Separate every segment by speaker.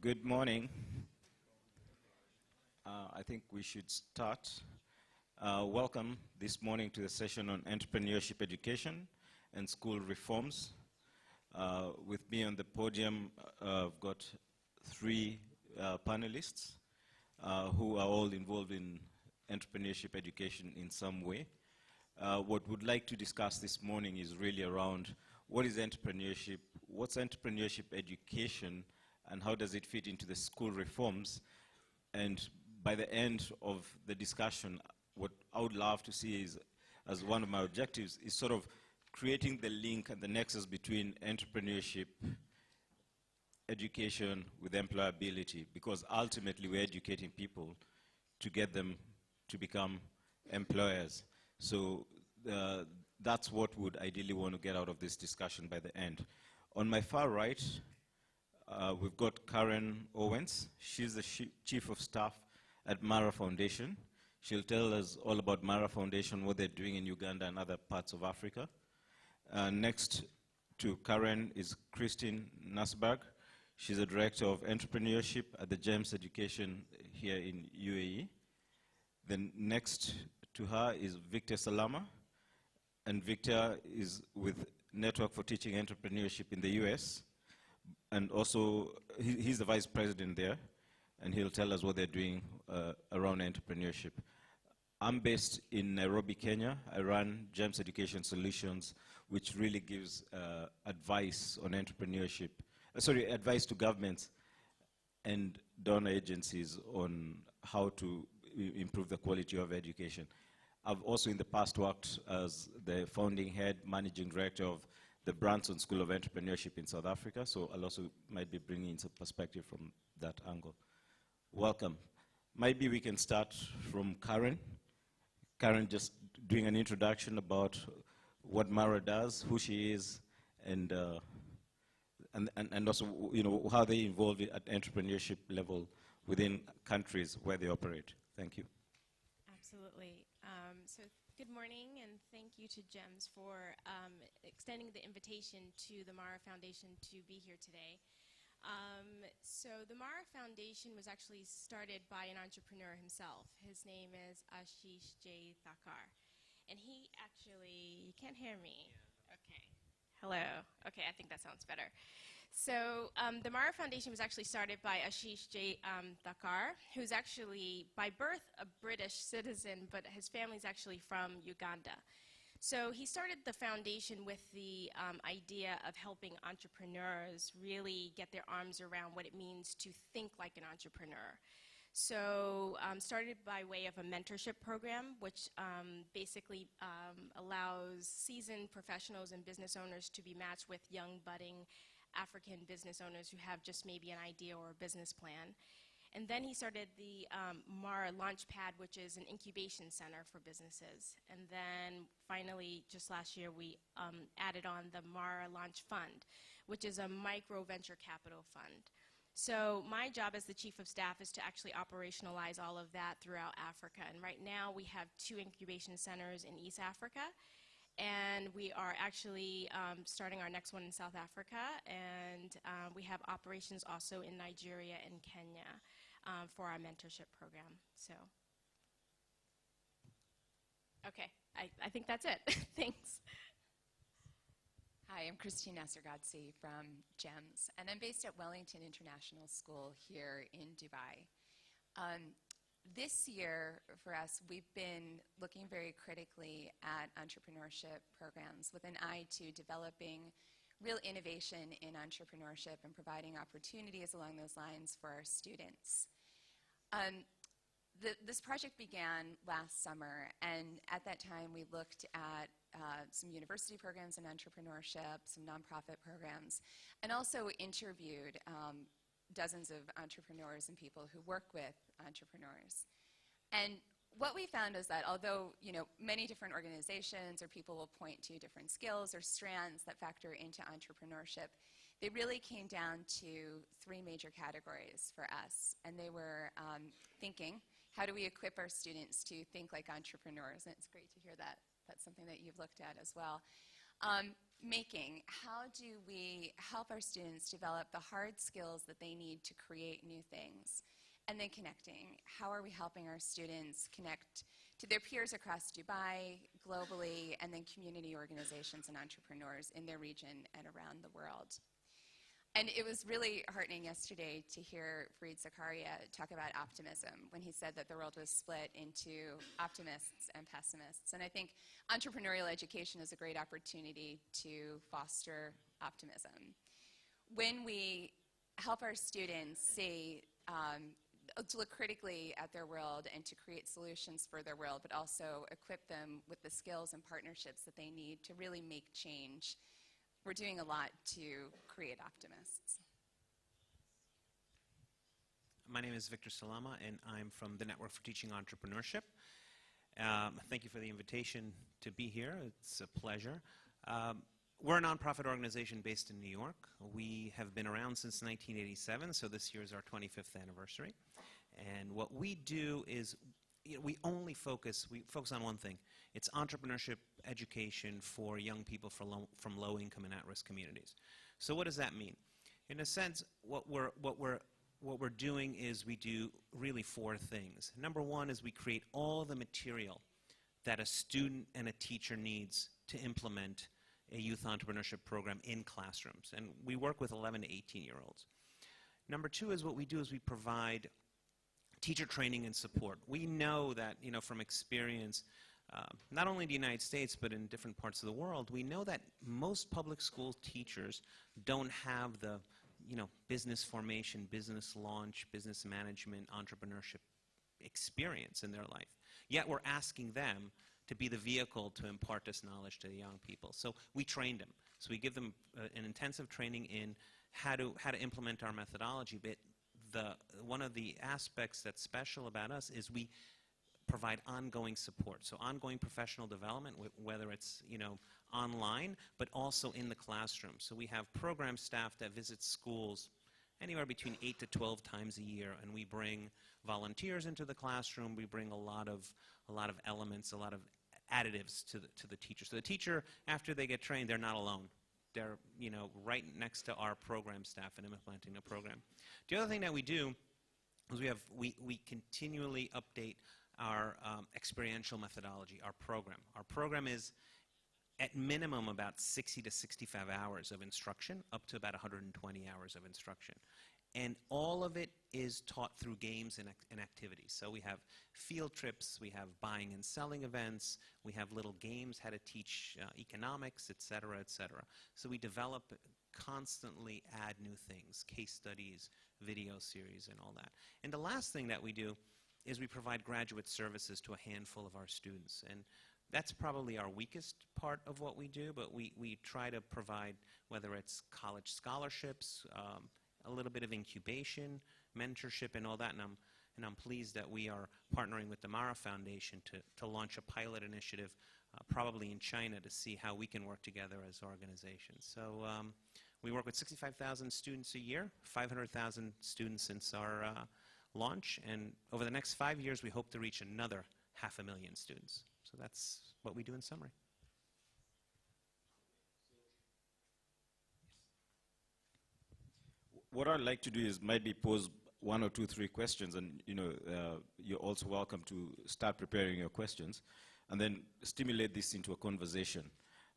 Speaker 1: Good morning. I think we should start. Welcome this morning to the session on entrepreneurship education and school reforms. With me on the podium, I've got three panelists who are all involved in entrepreneurship education in some way. What we'd like to discuss this morning is really around what is entrepreneurship, what's entrepreneurship education, and how does it fit into the school reforms. And by the end of the discussion, what I would love to see is, as one of my objectives, is sort of creating the link and the nexus between entrepreneurship education with employability, because ultimately we're educating people to get them to become employers. So that's what we'd ideally want to get out of this discussion by the end. On my far right, we've got Karen Owens. She's the Chief of Staff at Mara Foundation. She'll tell us all about Mara Foundation, what they're doing in Uganda and other parts of Africa. Next to Karen is Christine Nasberg. She's the Director of Entrepreneurship at the GEMS Education here in UAE. Then next to her is Victor Salama. And Victor is with Network for Teaching Entrepreneurship in the US. And also, he's the Vice President there, and he'll tell us what they're doing around entrepreneurship. I'm based in Nairobi, Kenya. I run GEMS Education Solutions, which really gives advice on entrepreneurship, advice to governments and donor agencies on how to improve the quality of education. I've also in the past worked as the founding head, managing director of the Branson School of Entrepreneurship in South Africa, so I'll also might be bringing in some perspective from that angle. Welcome. Maybe we can start from Karen. Karen, just doing an introduction about what Mara does, who she is, and also how they involve at entrepreneurship level within countries where they operate. Thank you.
Speaker 2: Absolutely. So good morning, and thank you to GEMS for extending the invitation to the Mara Foundation to be here today. So the Mara Foundation was actually started by an entrepreneur himself. His name is Ashish J. Thakar. And he actually, you can't hear me? Yeah. Okay. Hello. Okay, I think that sounds better. So the Mara Foundation was actually started by Ashish J. Thakar, who's actually by birth a British citizen, but his family's actually from Uganda. So he started the foundation with the idea of helping entrepreneurs really get their arms around what it means to think like an entrepreneur. So started by way of a mentorship program, which basically allows seasoned professionals and business owners to be matched with young, budding African business owners who have just maybe an idea or a business plan. And then he started the Mara Launchpad, which is an incubation center for businesses. And then finally, just last year, we added on the Mara Launch Fund, which is a micro venture capital fund. So my job as the Chief of Staff is to actually operationalize all of that throughout Africa. And right now, we have 2 incubation centers in East Africa. And we are actually starting our next one in South Africa. And we have operations also in Nigeria and Kenya for our mentorship program. So, okay, I think that's it. Thanks.
Speaker 3: Hi, I'm Christine Nasser-Gadsi from GEMS, and I'm based at Wellington International School here in Dubai. This year, for us, we've been looking very critically at entrepreneurship programs with an eye to developing real innovation in entrepreneurship and providing opportunities along those lines for our students. This project began last summer, and at that time we looked at some university programs in entrepreneurship, some nonprofit programs, and also interviewed dozens of entrepreneurs and people who work with entrepreneurs. And what we found is that although many different organizations or people will point to different skills or strands that factor into entrepreneurship, they really came down to 3 major categories for us. And they were thinking, how do we equip our students to think like entrepreneurs? And it's great to hear that. That's something that you've looked at as well. Making, how do we help our students develop the hard skills that they need to create new things? And then connecting, how are we helping our students connect to their peers across Dubai, globally, and then community organizations and entrepreneurs in their region and around the world? And it was really heartening yesterday to hear Fareed Zakaria talk about optimism when he said that the world was split into optimists and pessimists. And I think entrepreneurial education is a great opportunity to foster optimism. When we help our students see, to look critically at their world and to create solutions for their world, but also equip them with the skills and partnerships that they need to really make change, we're doing a lot to create optimists.
Speaker 4: My name is Victor Salama, and I'm from the Network for Teaching Entrepreneurship. Thank you for the invitation to be here. It's a pleasure. We're a nonprofit organization based in New York. We have been around since 1987, so this year is our 25th anniversary. And what we do is we focus on one thing. It's entrepreneurship education for young people from low-income and at-risk communities. So what does that mean? In a sense, what we're doing is we do really four things. Number one is we create all the material that a student and a teacher needs to implement a youth entrepreneurship program in classrooms. And we work with 11 to 18-year-olds. Number two is what we do is we provide teacher training and support. We know that, from experience, not only in the United States, but in different parts of the world, we know that most public school teachers don't have the, business formation, business launch, business management, entrepreneurship experience in their life. Yet we're asking them to be the vehicle to impart this knowledge to the young people. So we train them. So we give them an intensive training in how to implement our methodology. But one of the aspects that's special about us is we provide ongoing support. So ongoing professional development, whether it's online, but also in the classroom. So we have program staff that visits schools anywhere between 8 to 12 times a year, and we bring volunteers into the classroom. We bring a lot of elements, a lot of additives to the teacher. So the teacher, after they get trained, they're not alone. They're right next to our program staff and implementing the program. The other thing that we do is we continually update our experiential methodology, our program. Our program is at minimum about 60 to 65 hours of instruction, up to about 120 hours of instruction. And all of it is taught through games and activities. So we have field trips, we have buying and selling events, we have little games, how to teach economics, et cetera, et cetera. So we develop, constantly add new things, case studies, video series, and all that. And the last thing that we do is we provide graduate services to a handful of our students. And that's probably our weakest part of what we do, but we try to provide, whether it's college scholarships, a little bit of incubation, mentorship, and all that. And I'm pleased that we are partnering with the Mara Foundation to launch a pilot initiative, probably in China, to see how we can work together as organizations. So we work with 65,000 students a year, 500,000 students since our launch, and over the next 5 years, we hope to reach another 500,000 students. So that's what we do in summary.
Speaker 1: What I'd like to do is maybe pose 1 or 2, 3 questions, and you're also welcome to start preparing your questions, and then stimulate this into a conversation.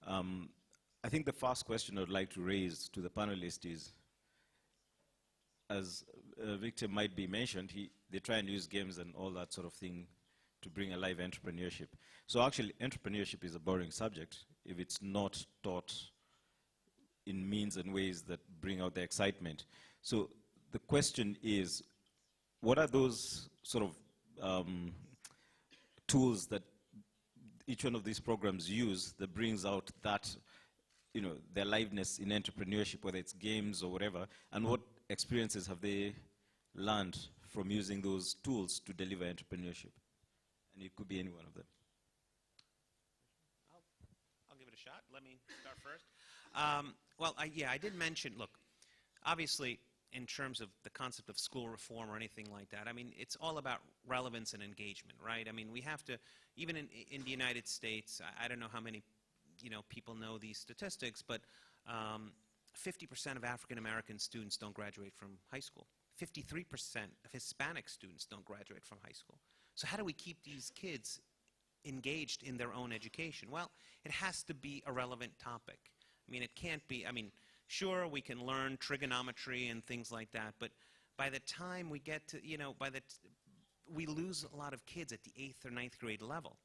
Speaker 1: I think the first question I'd like to raise to the panelists is, as Victor might be mentioned, they try and use games and all that sort of thing to bring alive entrepreneurship. So actually, entrepreneurship is a boring subject if it's not taught in means and ways that bring out the excitement. So the question is, what are those sort of tools that each one of these programs use that brings out that, the aliveness in entrepreneurship, whether it's games or whatever, and what experiences have they learned from using those tools to deliver entrepreneurship? And it could be any one of them.
Speaker 4: I'll give it a shot. Let me start first. Well, I did mention, look, obviously, in terms of the concept of school reform or anything like that, I mean, it's all about relevance and engagement, right? I mean, we have to, even in the United States, I don't know how many people know these statistics, but 50% of African American students don't graduate from high school. 53% of Hispanic students don't graduate from high school. So how do we keep these kids engaged in their own education? Well, it has to be a relevant topic. I mean, it can't be, sure, we can learn trigonometry and things like that, but by the time we get to, we lose a lot of kids at the 8th or 9th grade level.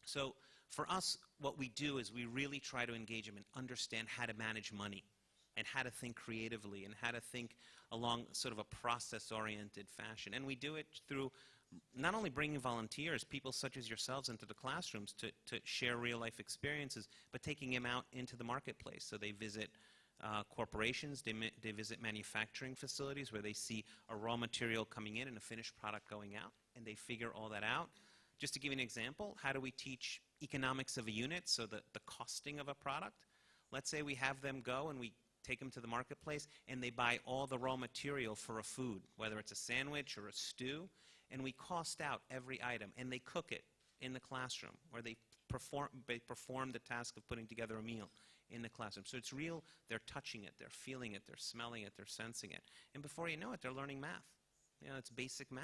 Speaker 4: So for us, what we do is we really try to engage them and understand how to manage money and how to think creatively and how to think along sort of a process-oriented fashion. And we do it through not only bringing volunteers, people such as yourselves, into the classrooms to share real-life experiences, but taking them out into the marketplace. So they visit corporations, they visit manufacturing facilities where they see a raw material coming in and a finished product going out, and they figure all that out. Just to give you an example, how do we teach economics of a unit, so the costing of a product? Let's say we have them go and we take them to the marketplace and they buy all the raw material for a food, whether it's a sandwich or a stew, and we cost out every item and they cook it in the classroom, or they perform the task of putting together a meal in the classroom. So it's real, they're touching it, they're feeling it, they're smelling it, they're sensing it. And before you know it, they're learning math. It's basic math.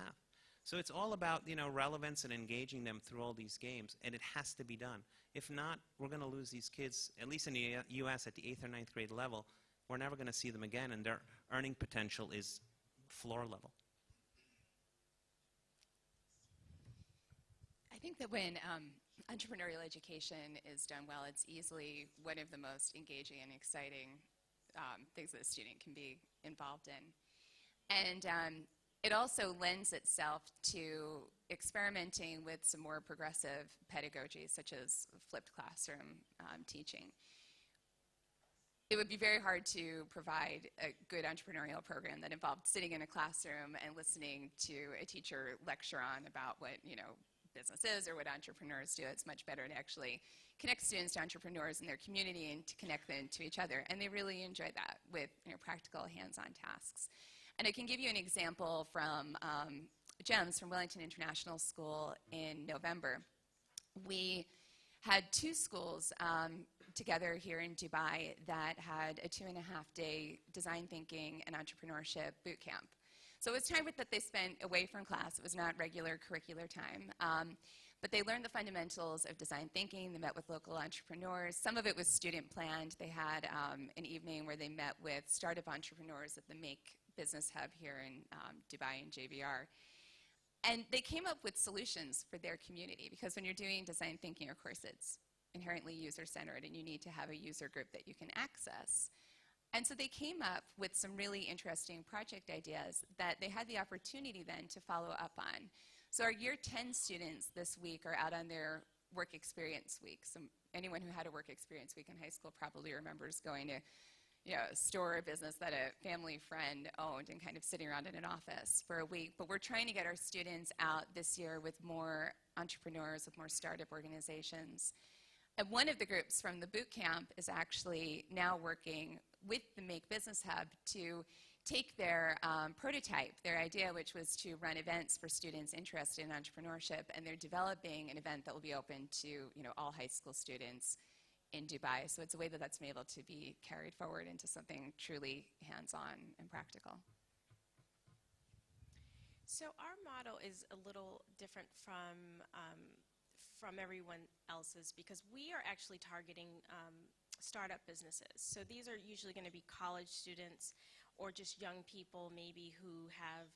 Speaker 4: So it's all about, relevance and engaging them through all these games, and it has to be done. If not, we're going to lose these kids, at least in the U.S. at the 8th or 9th grade level. We're never going to see them again, and their earning potential is floor level.
Speaker 3: I think that when entrepreneurial education is done well, it's easily one of the most engaging and exciting things that a student can be involved in. And it also lends itself to experimenting with some more progressive pedagogy, such as flipped classroom teaching. It would be very hard to provide a good entrepreneurial program that involved sitting in a classroom and listening to a teacher lecture on about what, business is or what entrepreneurs do. It's much better to actually connect students to entrepreneurs in their community and to connect them to each other. And they really enjoy that with practical hands-on tasks. And I can give you an example from GEMS, from Wellington International School in November. We had 2 schools together here in Dubai that had a 2.5-day design thinking and entrepreneurship boot camp. So it was time that they spent away from class. It was not regular curricular time. But they learned the fundamentals of design thinking. They met with local entrepreneurs. Some of it was student planned. They had an evening where they met with startup entrepreneurs at the Make Business Hub here in Dubai and JVR. And they came up with solutions for their community, because when you're doing design thinking, of course, it's inherently user-centered, and you need to have a user group that you can access. And so they came up with some really interesting project ideas that they had the opportunity then to follow up on. So our Year 10 students this week are out on their work experience week. So anyone who had a work experience week in high school probably remembers going to a store or business that a family friend owned and kind of sitting around in an office for a week. But we're trying to get our students out this year with more entrepreneurs, with more startup organizations. And one of the groups from the boot camp is actually now working with the Make Business Hub to take their prototype, their idea, which was to run events for students interested in entrepreneurship, and they're developing an event that will be open to all high school students in Dubai. So it's a way that that's been able to be carried forward into something truly hands-on and practical.
Speaker 2: So our model is a little different from everyone else's, because we are actually targeting startup businesses. So these are usually going to be college students or just young people maybe who have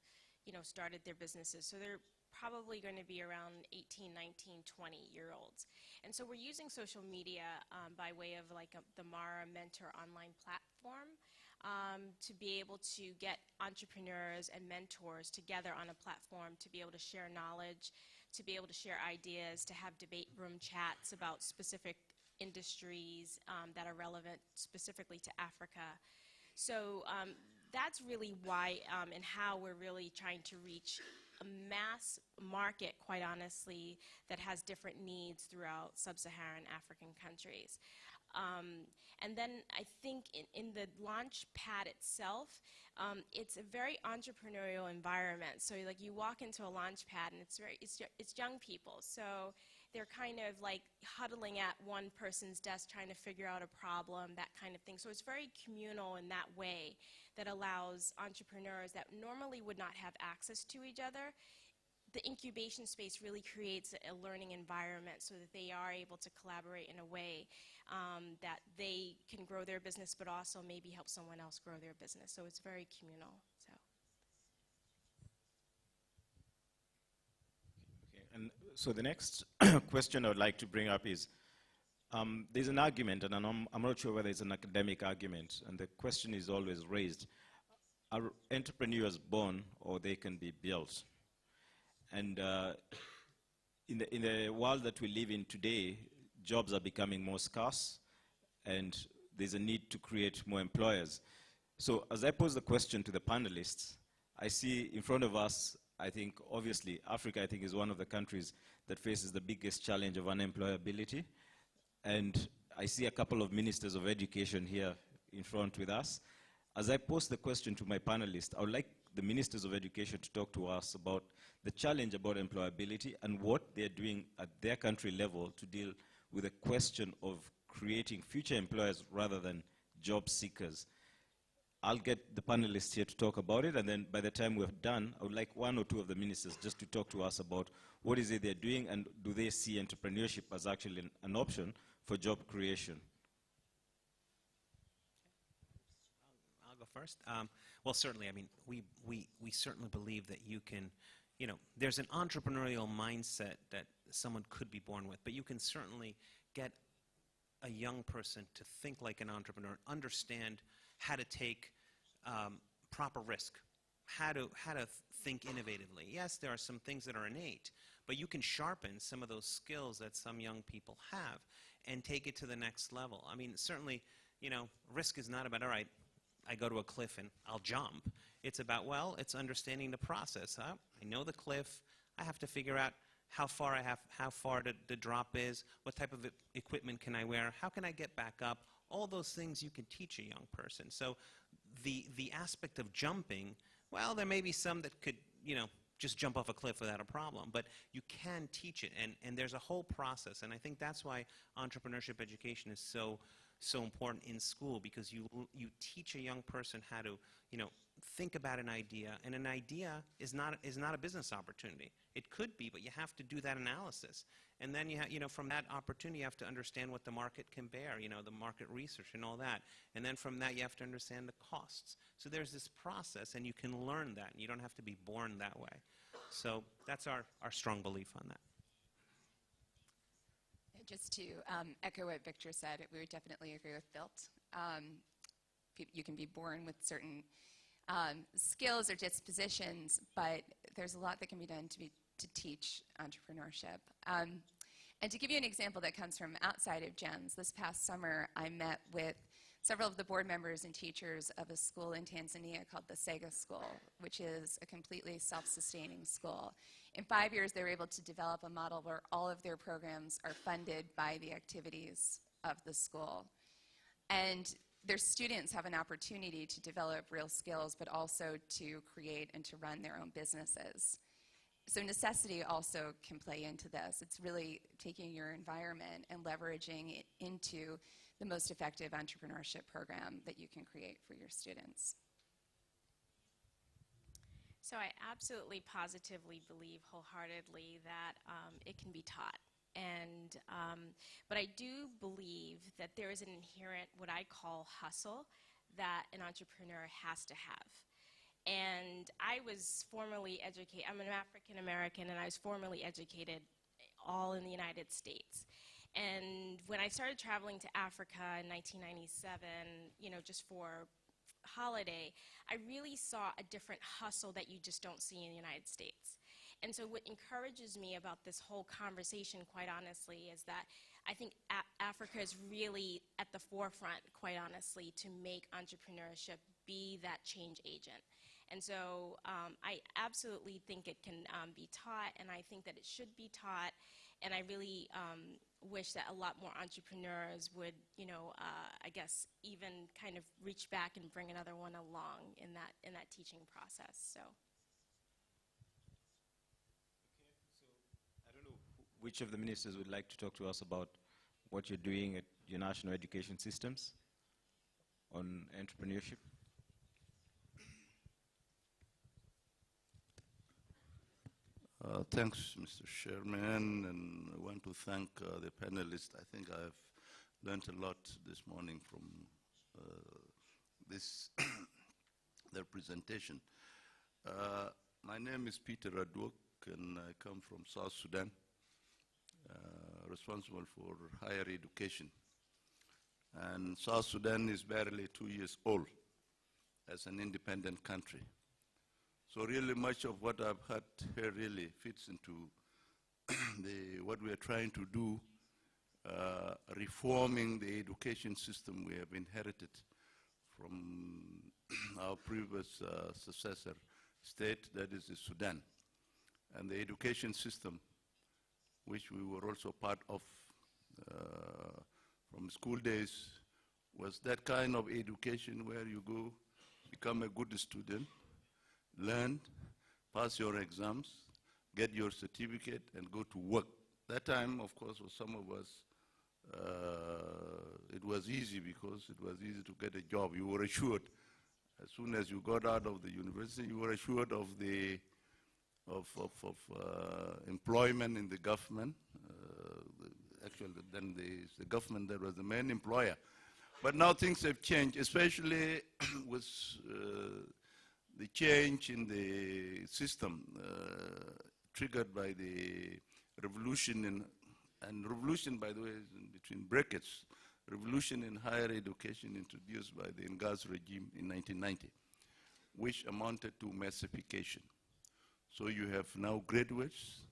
Speaker 2: started their businesses. So they're probably going to be around 18, 19, 20-year-olds. And so we're using social media by way of the Mara Mentor online platform to be able to get entrepreneurs and mentors together on a platform to be able to share knowledge, to be able to share ideas, to have debate room chats about specific industries that are relevant specifically to Africa. So that's really why and how we're really trying to reach a mass market, quite honestly, that has different needs throughout sub-Saharan African countries. And then I think in the launch pad itself, it's a very entrepreneurial environment. So you walk into a launch pad and it's young people. So they're kind of like huddling at one person's desk trying to figure out a problem, that kind of thing. So it's very communal in that way that allows entrepreneurs that normally would not have access to each other. The incubation space really creates a learning environment so that they are able to collaborate in a way that they can grow their business, but also maybe help someone else grow their business. So it's very communal.
Speaker 1: And so the next question I would like to bring up is, there's an argument, and I'm not sure whether it's an academic argument, and the question is always raised: are entrepreneurs born, or they can be built? And in the world that we live in today, jobs are becoming more scarce, and there's a need to create more employers. So as I pose the question to the panelists, I see in front of us, I think, obviously, Africa, I think, is one of the countries that faces the biggest challenge of unemployability. And I see a couple of ministers of education here in front with us. As I pose the question to my panelists, I would like the ministers of education to talk to us about the challenge about employability and what they're doing at their country level to deal with the question of creating future employers rather than job seekers. I'll get the panelists here to talk about it, and then by the time we're done, I would like one or two of the ministers just to talk to us about what is it they're doing, and do they see entrepreneurship as actually an option for job creation?
Speaker 4: I'll go first. Well, certainly, I mean, we certainly believe that you can, there's an entrepreneurial mindset that someone could be born with, but you can certainly get a young person to think like an entrepreneur, understand how to take proper risk, how to think innovatively. Yes, there are some things that are innate, but you can sharpen some of those skills that some young people have and take it to the next level. I mean, certainly, risk is not about, all right, I go to a cliff and I'll jump. It's about, well, it's understanding the process. I know the cliff. I have to figure out how far the drop is, what type of equipment can I wear, how can I get back up. All those things you can teach a young person. So the aspect of jumping, well, there may be some that could, just jump off a cliff without a problem, but you can teach it, and there's a whole process, and I think that's why entrepreneurship education is so important in school, because you teach a young person how to, think about an idea, and an idea is not a business opportunity. It could be, but you have to do that analysis. And then from that opportunity, you have to understand what the market can bear, the market research and all that. And then from that, you have to understand the costs. So there's this process, and you can learn that. And you don't have to be born that way. So that's our strong belief on that.
Speaker 3: Just to echo what Victor said, we would definitely agree with built. You can be born with certain skills or dispositions, but there's a lot that can be done to teach entrepreneurship. And to give you an example that comes from outside of GEMS, this past summer I met with several of the board members and teachers of a school in Tanzania called the Sega School, which is a completely self-sustaining school. In 5 years, they were able to develop a model where all of their programs are funded by the activities of the school. And their students have an opportunity to develop real skills, but also to create and to run their own businesses. So necessity also can play into this. It's really taking your environment and leveraging it into the most effective entrepreneurship program that you can create for your students.
Speaker 2: So I absolutely, positively believe wholeheartedly that it can be taught. And, but I do believe that there is an inherent, what I call hustle, that an entrepreneur has to have. And I was formally educated, I'm an African American, and I was formally educated all in the United States. And when I started traveling to Africa in 1997, just for holiday, I really saw a different hustle that you just don't see in the United States. And so what encourages me about this whole conversation, quite honestly, is that I think Africa is really at the forefront, quite honestly, to make entrepreneurship be that change agent. And so I absolutely think it can be taught, and I think that it should be taught. And I really wish that a lot more entrepreneurs would, I guess, even kind of reach back and bring another one along in that teaching process. So.
Speaker 1: Which of the ministers would like to talk to us about what you're doing at your national education systems on entrepreneurship?
Speaker 5: Thanks, Mr. Chairman, and I want to thank the panelists. I think I've learned a lot this morning from their presentation. My name is Peter Adwok, and I come from South Sudan, responsible for higher education. And South Sudan is barely 2 years old as an independent country. So really much of what I've heard here really fits into what we are trying to do, reforming the education system we have inherited from our previous successor state, that is Sudan. And the education system, which we were also part of from school days, was that kind of education where you go, become a good student, learn, pass your exams, get your certificate, and go to work. That time, of course, for some of us, it was easy because it was easy to get a job. You were assured, as soon as you got out of the university, you were assured of the employment in the government. Actually, then the government that was the main employer. But now things have changed, especially with the change in the system triggered by the revolution and revolution, by the way, is in between brackets, revolution in higher education introduced by the Ngas regime in 1990, which amounted to massification. So you have now graduates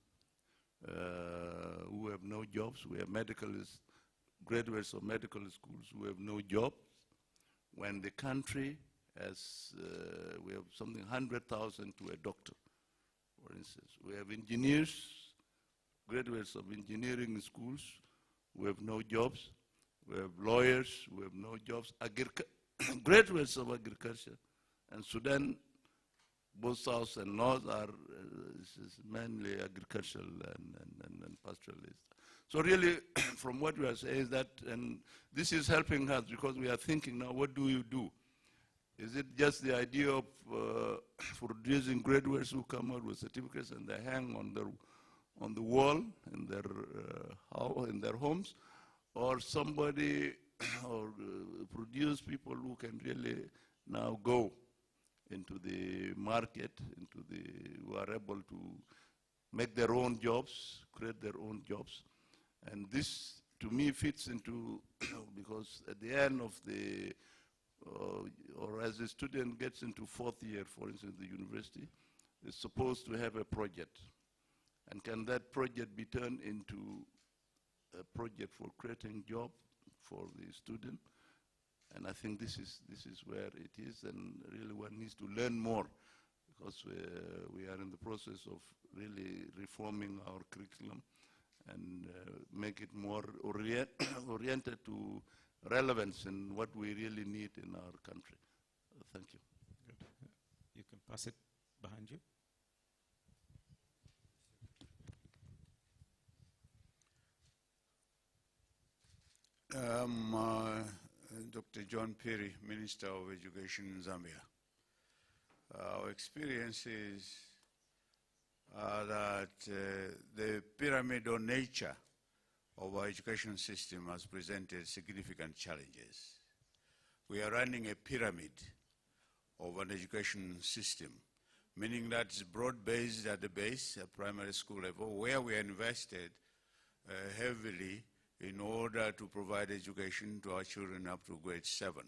Speaker 5: who have no jobs. We have graduates of medical schools who have no jobs. When the country has, we have something 100,000 to a doctor, for instance. We have engineers, graduates of engineering schools who have no jobs. We have lawyers who have no jobs. Graduates of agriculture. And Sudan, both south and north, are mainly agricultural and pastoralist. So really, from what we are saying is that, and this is helping us because we are thinking now, what do you do? Is it just the idea of producing graduates who come out with certificates and they hang on the wall in their homes, or somebody or produce people who can really now go into the market, who are able to make their own jobs, create their own jobs. And this, to me, fits into, because at the end of the, or as a student gets into fourth year, for instance, the university, is supposed to have a project. And can that project be turned into a project for creating job for the student? And I think this is where it is, and really one needs to learn more, because we are in the process of really reforming our curriculum and make it more oriented to relevance in what we really need in our country. Thank you.
Speaker 1: Good. You can pass it behind you.
Speaker 6: Dr. John Perry, Minister of Education in Zambia. Our experiences are that the pyramidal nature of our education system has presented significant challenges. We are running a pyramid of an education system, meaning that it's broad-based at the base, at primary school level, where we are invested heavily in order to provide education to our children up to grade 7.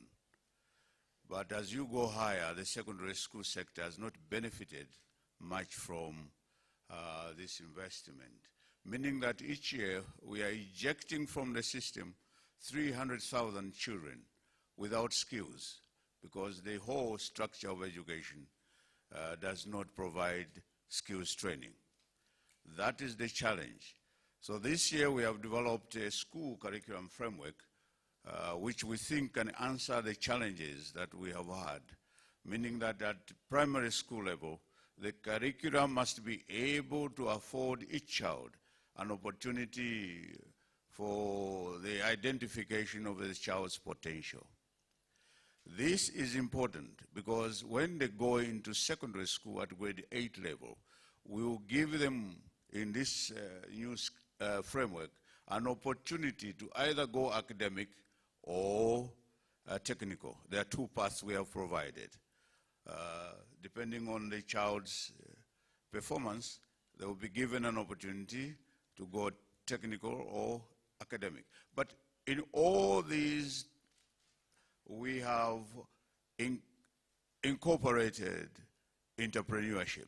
Speaker 6: But as you go higher, the secondary school sector has not benefited much from this investment, meaning that each year we are ejecting from the system 300,000 children without skills, because the whole structure of education does not provide skills training. That is the challenge. So this year we have developed a school curriculum framework which we think can answer the challenges that we have had, meaning that at primary school level, the curriculum must be able to afford each child an opportunity for the identification of the child's potential. This is important because when they go into secondary school at grade 8 level, we will give them in this new framework an opportunity to either go academic or technical. There are two paths we have provided. Depending on the child's performance, they will be given an opportunity to go technical or academic. But in all these, we have incorporated entrepreneurship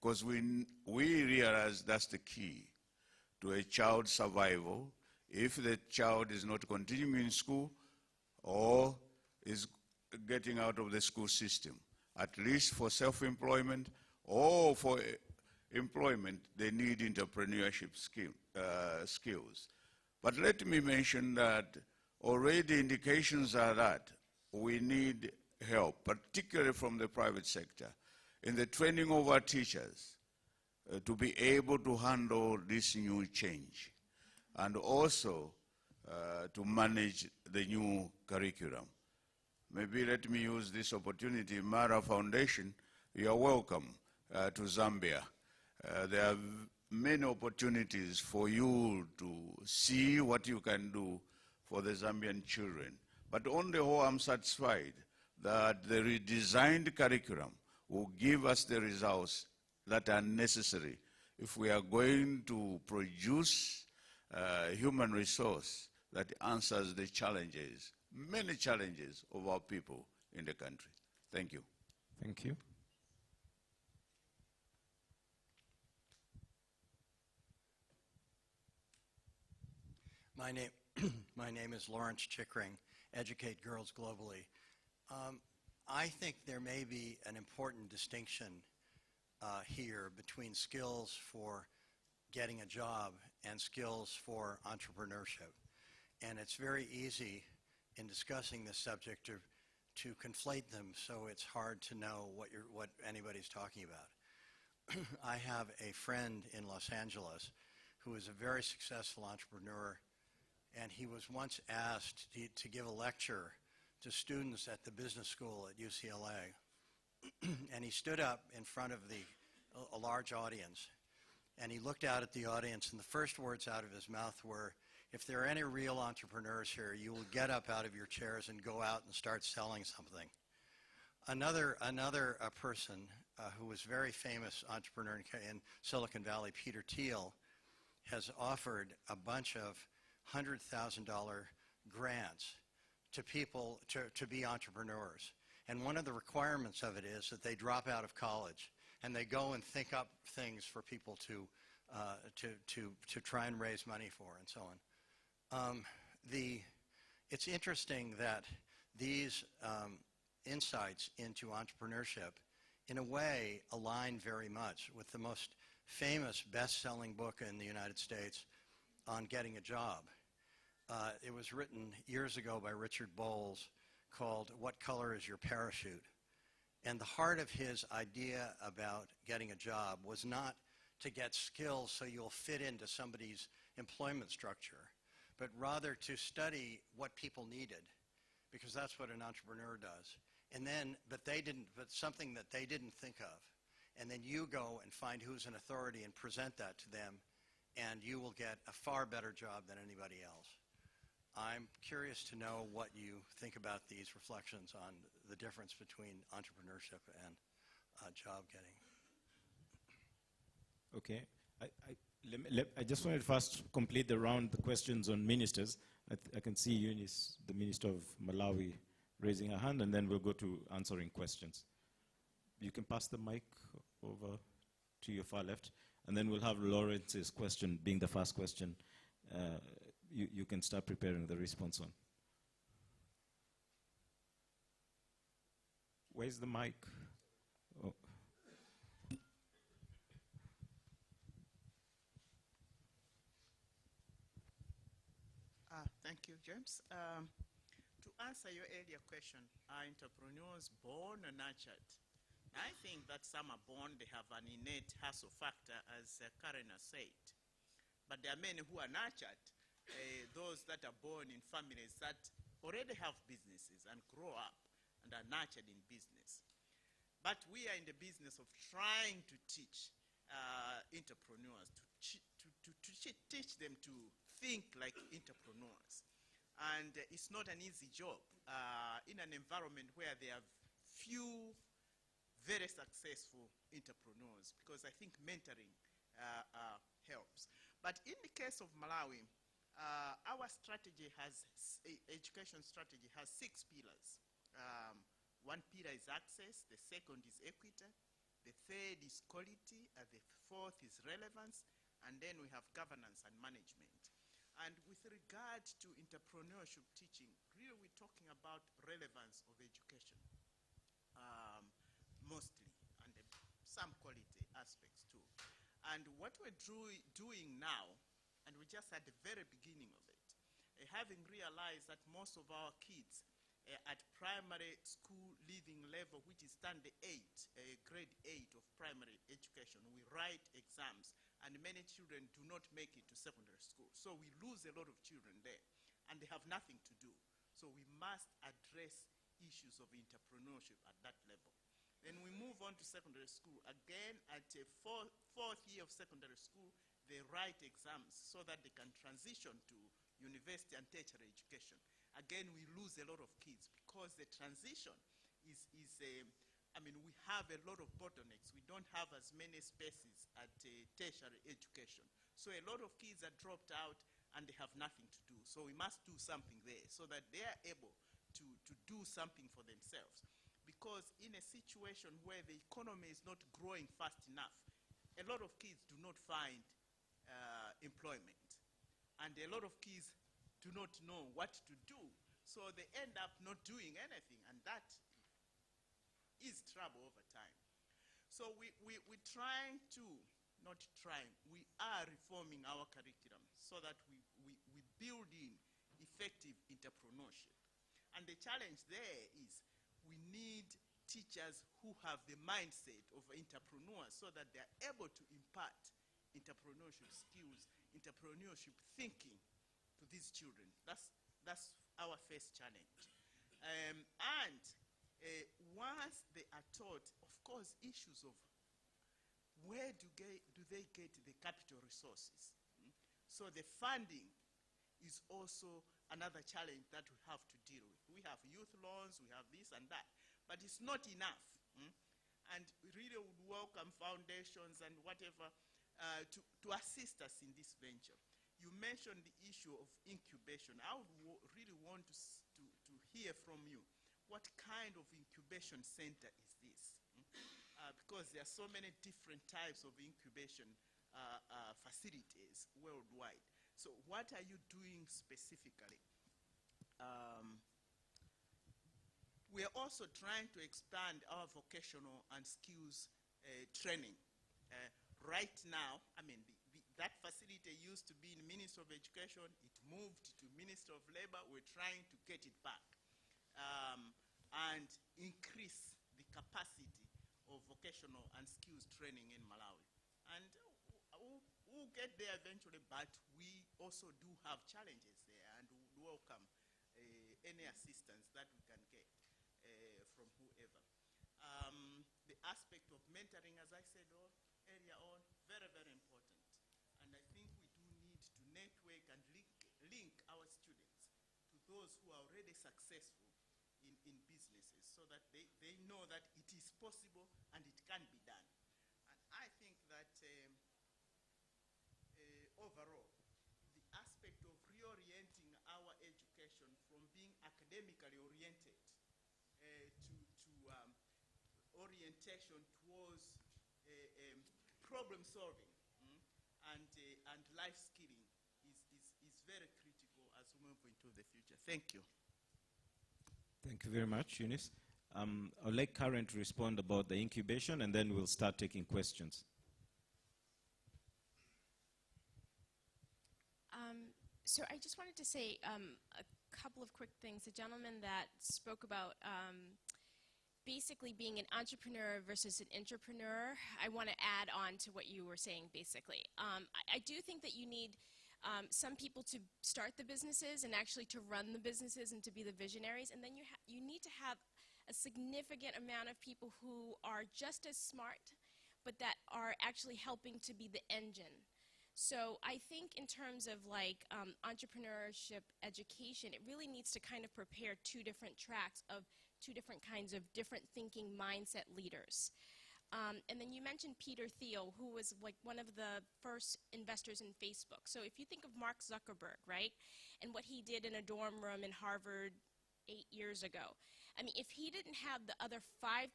Speaker 6: because we realize that's the key to a child's survival. If the child is not continuing in school or is getting out of the school system, at least for self-employment or for employment, they need entrepreneurship skills. But let me mention that already indications are that we need help, particularly from the private sector, in the training of our teachers to be able to handle this new change and also to manage the new curriculum. Maybe let me use this opportunity. Mara Foundation, you are welcome to Zambia. There are many opportunities for you to see what you can do for the Zambian children. But on the whole, I'm satisfied that the redesigned curriculum will give us the results that are necessary if we are going to produce a human resource that answers the challenges, many challenges of our people in the country. Thank you.
Speaker 1: Thank you.
Speaker 7: My name is Lawrence Chickering, Educate Girls Globally. I think there may be an important distinction here between skills for getting a job and skills for entrepreneurship. And it's very easy in discussing this subject to conflate them, so it's hard to know what anybody's talking about. I have a friend in Los Angeles who is a very successful entrepreneur, and he was once asked to give a lecture to students at the business school at UCLA. And he stood up in front of a large audience, and he looked out at the audience, and the first words out of his mouth were, "If there are any real entrepreneurs here, you will get up out of your chairs and go out and start selling something." Another person who was a very famous entrepreneur in Silicon Valley, Peter Thiel, has offered a bunch of $100,000 grants to people to be entrepreneurs. And one of the requirements of it is that they drop out of college and they go and think up things for people to try and raise money for, and so on. It's interesting that these insights into entrepreneurship, in a way, align very much with the most famous best-selling book in the United States on getting a job. It was written years ago by Richard Bowles, called "What Color is Your Parachute?" And the heart of his idea about getting a job was not to get skills so you'll fit into somebody's employment structure, but rather to study what people needed, because that's what an entrepreneur does. And then, but something that they didn't think of. And then you go and find who's an authority and present that to them, and you will get a far better job than anybody else. I'm curious to know what you think about these reflections on the difference between entrepreneurship and job getting.
Speaker 1: Okay. I just wanted to first complete the round, the questions on ministers. I can see Eunice, the Minister of Malawi, raising her hand, and then we'll go to answering questions. You can pass the mic over to your far left, and then we'll have Lawrence's question being the first question. You can start preparing the response on. Where's the mic? Oh.
Speaker 8: Thank you, James. To answer your earlier question, are entrepreneurs born or nurtured? I think that some are born, they have an innate hustle factor, as Karen has said. but there are many who are nurtured, those that are born in families that already have businesses and grow up and are nurtured in business. But we are in the business of trying to teach entrepreneurs, to teach them to think like entrepreneurs. And it's not an easy job in an environment where there are few very successful entrepreneurs, because I think mentoring helps. But in the case of Malawi, our strategy has, education strategy has 6 pillars. One pillar is access, the second is equity, the third is quality, the fourth is relevance, and then we have governance and management. And with regard to entrepreneurship teaching, really we're talking about relevance of education, mostly, and some quality aspects too. And what we're doing now, and we're just at the very beginning of it, having realized that most of our kids at primary school leaving level, which is standard 8, grade 8 of primary education, we write exams, and many children do not make it to secondary school. So we lose a lot of children there, and they have nothing to do. So we must address issues of entrepreneurship at that level. Then we move on to secondary school. Again, at a fourth year of secondary school, they write exams so that they can transition to university and tertiary education. Again, we lose a lot of kids because the transition is I mean, we have a lot of bottlenecks. We don't have as many spaces at tertiary education. So a lot of kids are dropped out and they have nothing to do. So we must do something there so that they are able to do something for themselves. Because in a situation where the economy is not growing fast enough, a lot of kids do not find employment. And a lot of kids do not know what to do. So they end up not doing anything, and that is trouble over time. So we're trying to, not trying, we are reforming our curriculum so that we build in effective entrepreneurship. And the challenge there is we need teachers who have the mindset of entrepreneurs so that they're able to impart entrepreneurship skills, entrepreneurship thinking to these children. That's our first challenge. And once they are taught, of course, issues of where do they get the capital resources? So the funding is also another challenge that we have to deal with. We have youth loans, we have this and that, but it's not enough. And we really would welcome foundations and whatever to assist us in this venture. You mentioned the issue of incubation. I would really want to hear from you. What kind of incubation center is this? Because there are so many different types of incubation facilities worldwide. So what are you doing specifically? We are also trying to expand our vocational and skills training. Right now, I mean, that facility used to be in the Ministry of Education. It moved to Ministry of Labor. We're trying to get it back and increase the capacity of vocational and skills training in Malawi. And we'll get there eventually, but we also do have challenges there, and we would welcome any assistance that we can get from whoever. The aspect of mentoring, as I said earlier on, very, very important. And I think we do need to network and link our students to those who are already successful in businesses so that they know that it is possible and it can be done. And I think that overall, the aspect of reorienting our education from being academically oriented to orientation towards problem solving and life skilling is very critical as we move into the future. Thank you.
Speaker 1: Thank you very much, Eunice. I'd like Karen to respond about the incubation, and then we'll start taking questions.
Speaker 2: So I just wanted to say a couple of quick things. The gentleman that spoke about basically being an entrepreneur versus an intrapreneur, I want to add on to what you were saying basically. I do think that you need some people to start the businesses and actually to run the businesses and to be the visionaries, and then you need to have a significant amount of people who are just as smart, but that are actually helping to be the engine. So I think in terms of like entrepreneurship education, it really needs to kind of prepare two different tracks of two different kinds of different thinking mindset leaders. And then you mentioned Peter Thiel, who was like one of the first investors in Facebook. So if you think of Mark Zuckerberg, right, and what he did in a dorm room in Harvard 8 years ago, I mean, if he didn't have the other 5,000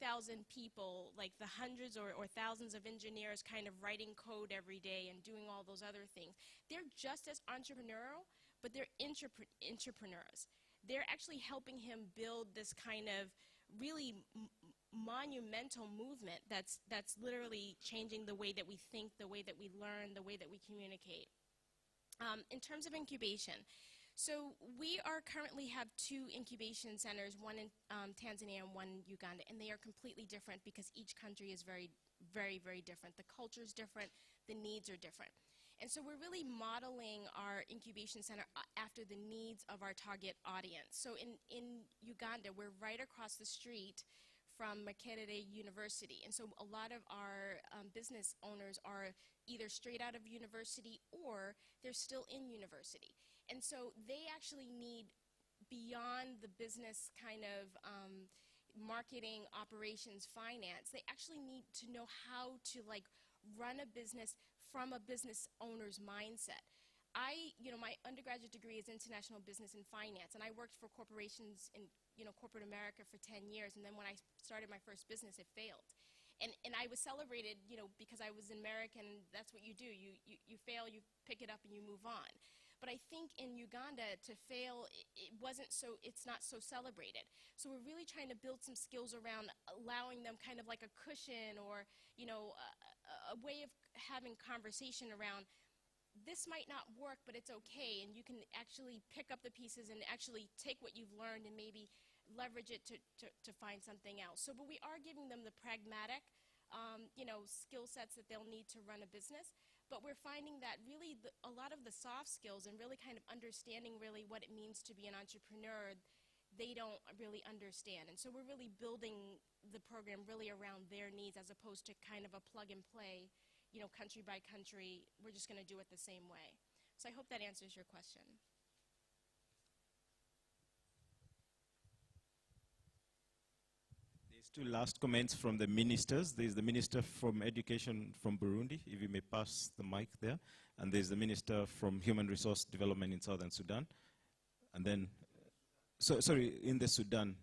Speaker 2: people, like the hundreds or thousands of engineers kind of writing code every day and doing all those other things, they're just as entrepreneurial, but they're entrepreneurs. They're actually helping him build this kind of really monumental movement that's literally changing the way that we think, the way that we learn, the way that we communicate. In terms of incubation, so we currently have 2 incubation centers, one in Tanzania and one in Uganda, and they are completely different because each country is very, very, very different. The culture is different, the needs are different. And so we're really modeling our incubation center after the needs of our target audience. So in Uganda, we're right across the street from Makerere University. And so a lot of our business owners are either straight out of university or they're still in university. And so they actually need, beyond the business kind of marketing, operations, finance, they actually need to know how to like run a business from a business owner's mindset. My undergraduate degree is international business and finance, and I worked for corporations in, corporate America for 10 years, and then when I started my first business, it failed. And I was celebrated, because I was an American, and that's what you do. You fail, you pick it up, and you move on. But I think in Uganda, to fail, it's not so celebrated. So we're really trying to build some skills around allowing them kind of like a cushion or, a way of having conversation around, this might not work, but it's okay, and you can actually pick up the pieces and actually take what you've learned and maybe leverage it to find something else. So, but we are giving them the pragmatic, skill sets that they'll need to run a business. But we're finding that really a lot of the soft skills and really kind of understanding really what it means to be an entrepreneur, they don't really understand. And so we're really building the program really around their needs as opposed to kind of a plug and play, country by country, we're just going to do it the same way. So I hope that answers your question.
Speaker 1: Two last comments from the ministers. There's the Minister from Education from Burundi, if you may pass the mic there. And there's the Minister from Human Resource Development in Southern Sudan. And then, in the Sudan.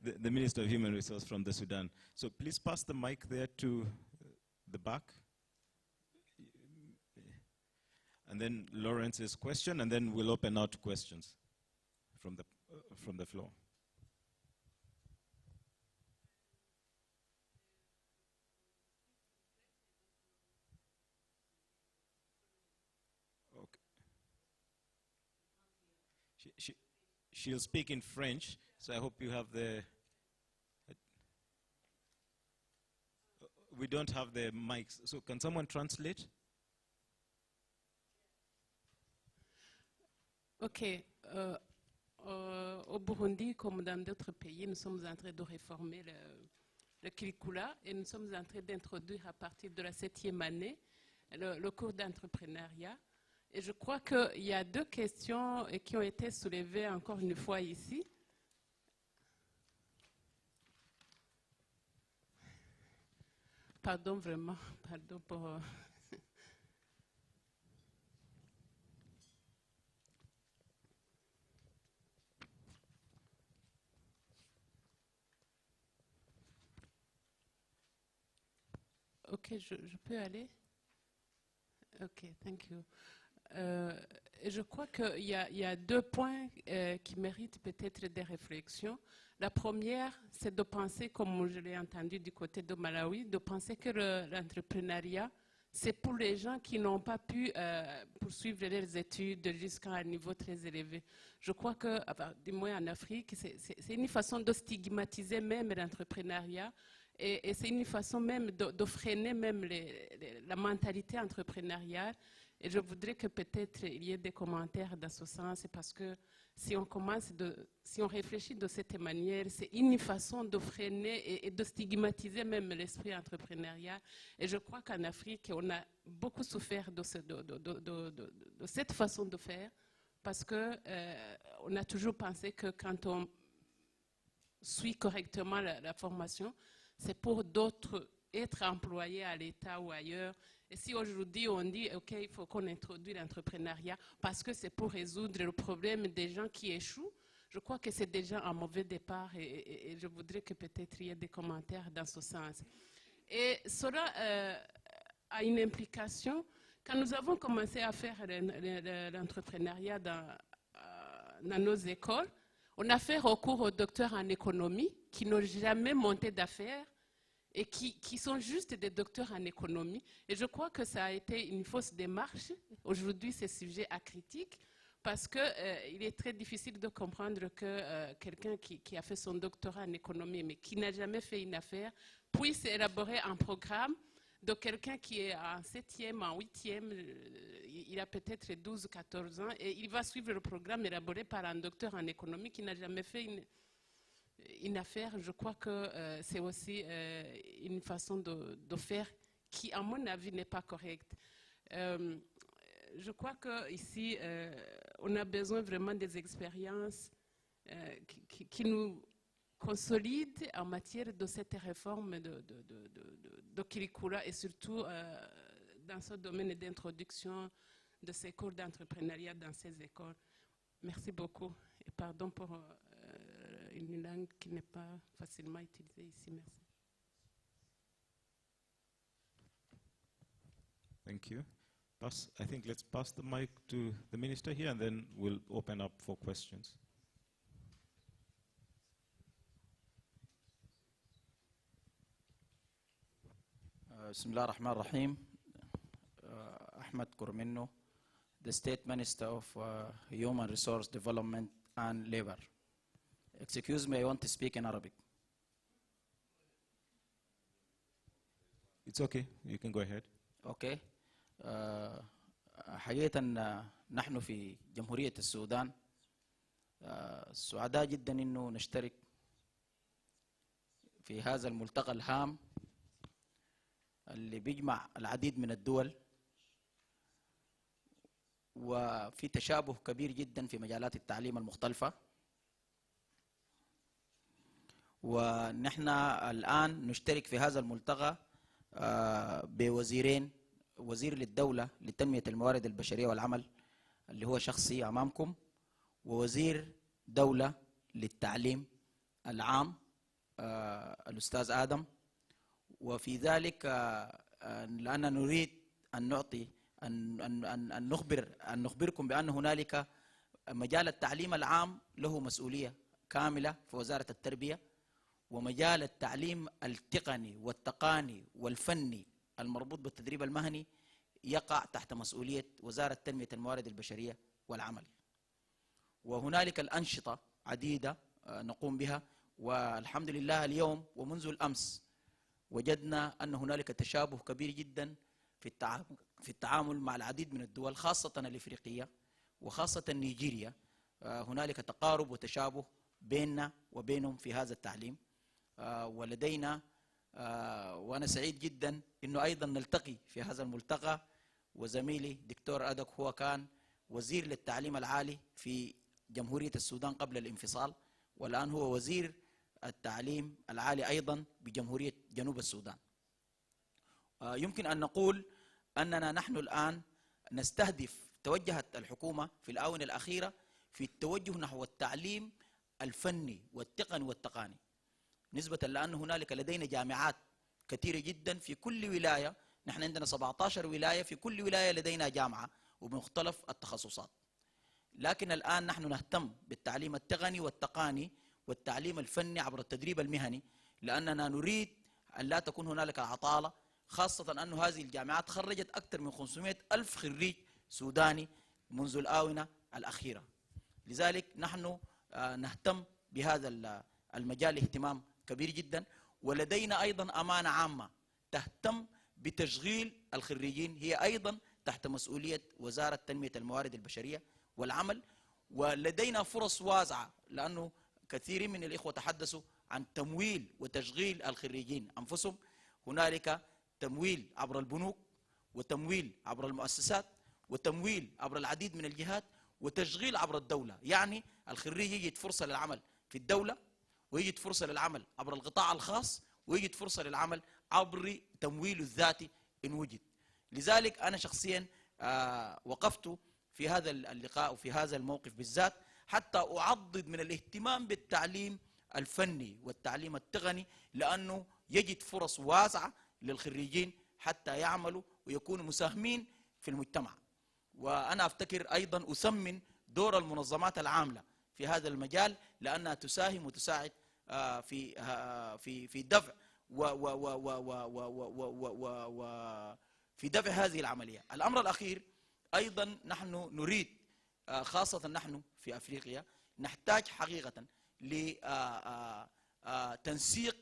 Speaker 1: the Minister of Human Resource from the Sudan. So please pass the mic there to the back. And then Lawrence's question, and then we'll open out questions from the floor. She'll speak in French, so I hope you have the... We don't have the mics, so can someone translate?
Speaker 9: Ok. Au Burundi, comme dans d'autres pays, nous sommes en train de réformer le curricula et nous sommes en train d'introduire à partir de la 7e année le cours d'entrepreneuriat. Et je crois qu'il y a 2 questions qui ont été soulevées encore une fois ici. Pardon vraiment, pardon pour... Ok, je peux aller? Ok, thank you. Je crois qu'il y a 2 points qui méritent peut-être des réflexions. La première, c'est de penser, comme je l'ai entendu du côté de Malawi, de penser que l'entrepreneuriat, c'est pour les gens qui n'ont pas pu poursuivre leurs études jusqu'à un niveau très élevé. Je crois que, du moins en Afrique, c'est une façon de stigmatiser même l'entrepreneuriat et c'est une façon même de freiner même la mentalité entrepreneuriale. Et je voudrais que peut-être il y ait des commentaires dans ce sens, parce que si on réfléchit de cette manière, c'est une façon de freiner et de stigmatiser même l'esprit entrepreneurial. Et je crois qu'en Afrique, on a beaucoup souffert de cette façon de faire, parce qu'on a toujours pensé que quand on suit correctement la formation, c'est pour d'autres être employés à l'État ou ailleurs. Et si aujourd'hui on dit, OK, il faut qu'on introduise l'entrepreneuriat parce que c'est pour résoudre le problème des gens qui échouent, je crois que c'est déjà un mauvais départ et je voudrais que peut-être il y ait des commentaires dans ce sens. Et cela a une implication. Quand nous avons commencé à faire l'entrepreneuriat dans nos écoles, on a fait recours aux docteurs en économie qui n'ont jamais monté d'affaires et qui sont juste des docteurs en économie. Et je crois que ça a été une fausse démarche. Aujourd'hui, c'est sujet à critique parce qu'il est très difficile de comprendre que quelqu'un qui a fait son doctorat en économie mais qui n'a jamais fait une affaire puisse élaborer un programme de quelqu'un qui est en 7e, en 8e, il a peut-être 12 ou 14 ans, et il va suivre le programme élaboré par un docteur en économie qui n'a jamais fait une affaire. Je crois que c'est aussi une façon de faire qui, à mon avis, n'est pas correcte. Je crois qu'ici, on a besoin vraiment des expériences qui nous consolident en matière de cette réforme de curricula et surtout dans ce domaine d'introduction de ces cours d'entrepreneuriat dans ces écoles. Merci beaucoup et pardon pour une langue qui n'est pas facilement utilisée ici. Merci.
Speaker 1: Thank you. I think let's pass the mic to the minister here and then we'll open up for questions.
Speaker 10: Bismillah ar-Rahman ar-Rahim. Ahmed Kurminno, the State Minister of Human Resource Development and Labor. Excuse me, I want to speak in Arabic.
Speaker 1: It's okay, you can go ahead.
Speaker 10: Okay. حقيقة نحن في جمهورية السودان سعداء جدا إنه نشترك في هذا الملتقى الهام اللي بيجمع العديد من الدول وفي تشابه كبير جدا في مجالات التعليم المختلفة. ونحن الآن نشترك في هذا الملتقى بوزيرين، وزير للدولة لتنمية الموارد البشرية والعمل اللي هو شخصي أمامكم، ووزير دولة للتعليم العام الأستاذ آدم. وفي ذلك لأننا نريد أن نعطي أن نخبركم بأن هنالك مجال التعليم العام له مسؤولية كاملة في وزارة التربية، ومجال التعليم التقني والتقاني والفني المربوط بالتدريب المهني يقع تحت مسؤولية وزارة تنمية الموارد البشرية والعمل. وهنالك الأنشطة عديدة نقوم بها، والحمد لله اليوم ومنذ الأمس وجدنا أن هنالك تشابه كبير جدا في التعامل مع العديد من الدول، خاصة الإفريقية وخاصة نيجيريا. هنالك تقارب وتشابه بيننا وبينهم في هذا التعليم. ولدينا وأنا سعيد جدا أنه أيضا نلتقي في هذا الملتقى، وزميلي دكتور أدك هو كان وزير للتعليم العالي في جمهورية السودان قبل الانفصال، والآن هو وزير التعليم العالي أيضا بجمهورية جنوب السودان. يمكن أن نقول أننا نحن الآن نستهدف، توجهت الحكومة في الآونة الأخيرة في التوجه نحو التعليم الفني والتقني والتقاني، نسبة لأن هنالك لدينا جامعات كثيرة جدا في كل ولاية. نحن عندنا 17 ولاية، في كل ولاية لدينا جامعة وبمختلف التخصصات. لكن الآن نحن نهتم بالتعليم التقني والتقاني والتعليم الفني عبر التدريب المهني، لأننا نريد أن لا تكون هنالك عطالة خاصة أن هذه الجامعات خرجت أكثر من 500 ألف خريج سوداني منذ الآونة الأخيرة. لذلك نحن نهتم بهذا المجال اهتمام كبير جدا، ولدينا أيضا أمانة عامة تهتم بتشغيل الخريجين، هي أيضا تحت مسؤولية وزارة تنمية الموارد البشرية والعمل. ولدينا فرص واسعة، لأنه كثير من الإخوة تحدثوا عن تمويل وتشغيل الخريجين أنفسهم. هنالك تمويل عبر البنوك، وتمويل عبر المؤسسات، وتمويل عبر العديد من الجهات، وتشغيل عبر الدولة. يعني الخريج يجد فرصة للعمل في الدولة، ويجد فرصة للعمل عبر القطاع الخاص، ويجد فرصة للعمل عبر تمويل الذاتي إن وجد. لذلك أنا شخصيا وقفت في هذا اللقاء وفي هذا الموقف بالذات حتى أعضد من الاهتمام بالتعليم الفني والتعليم التقني، لأنه يجد فرص واسعة للخريجين حتى يعملوا ويكونوا مساهمين في المجتمع. وأنا أفتكر أيضا أثمن دور المنظمات العاملة في هذا المجال، لأنها تساهم وتساعد في دفع في دفع هذه العملية. الأمر الأخير أيضا نحن نريد، خاصة نحن في أفريقيا نحتاج حقيقة لتنسيق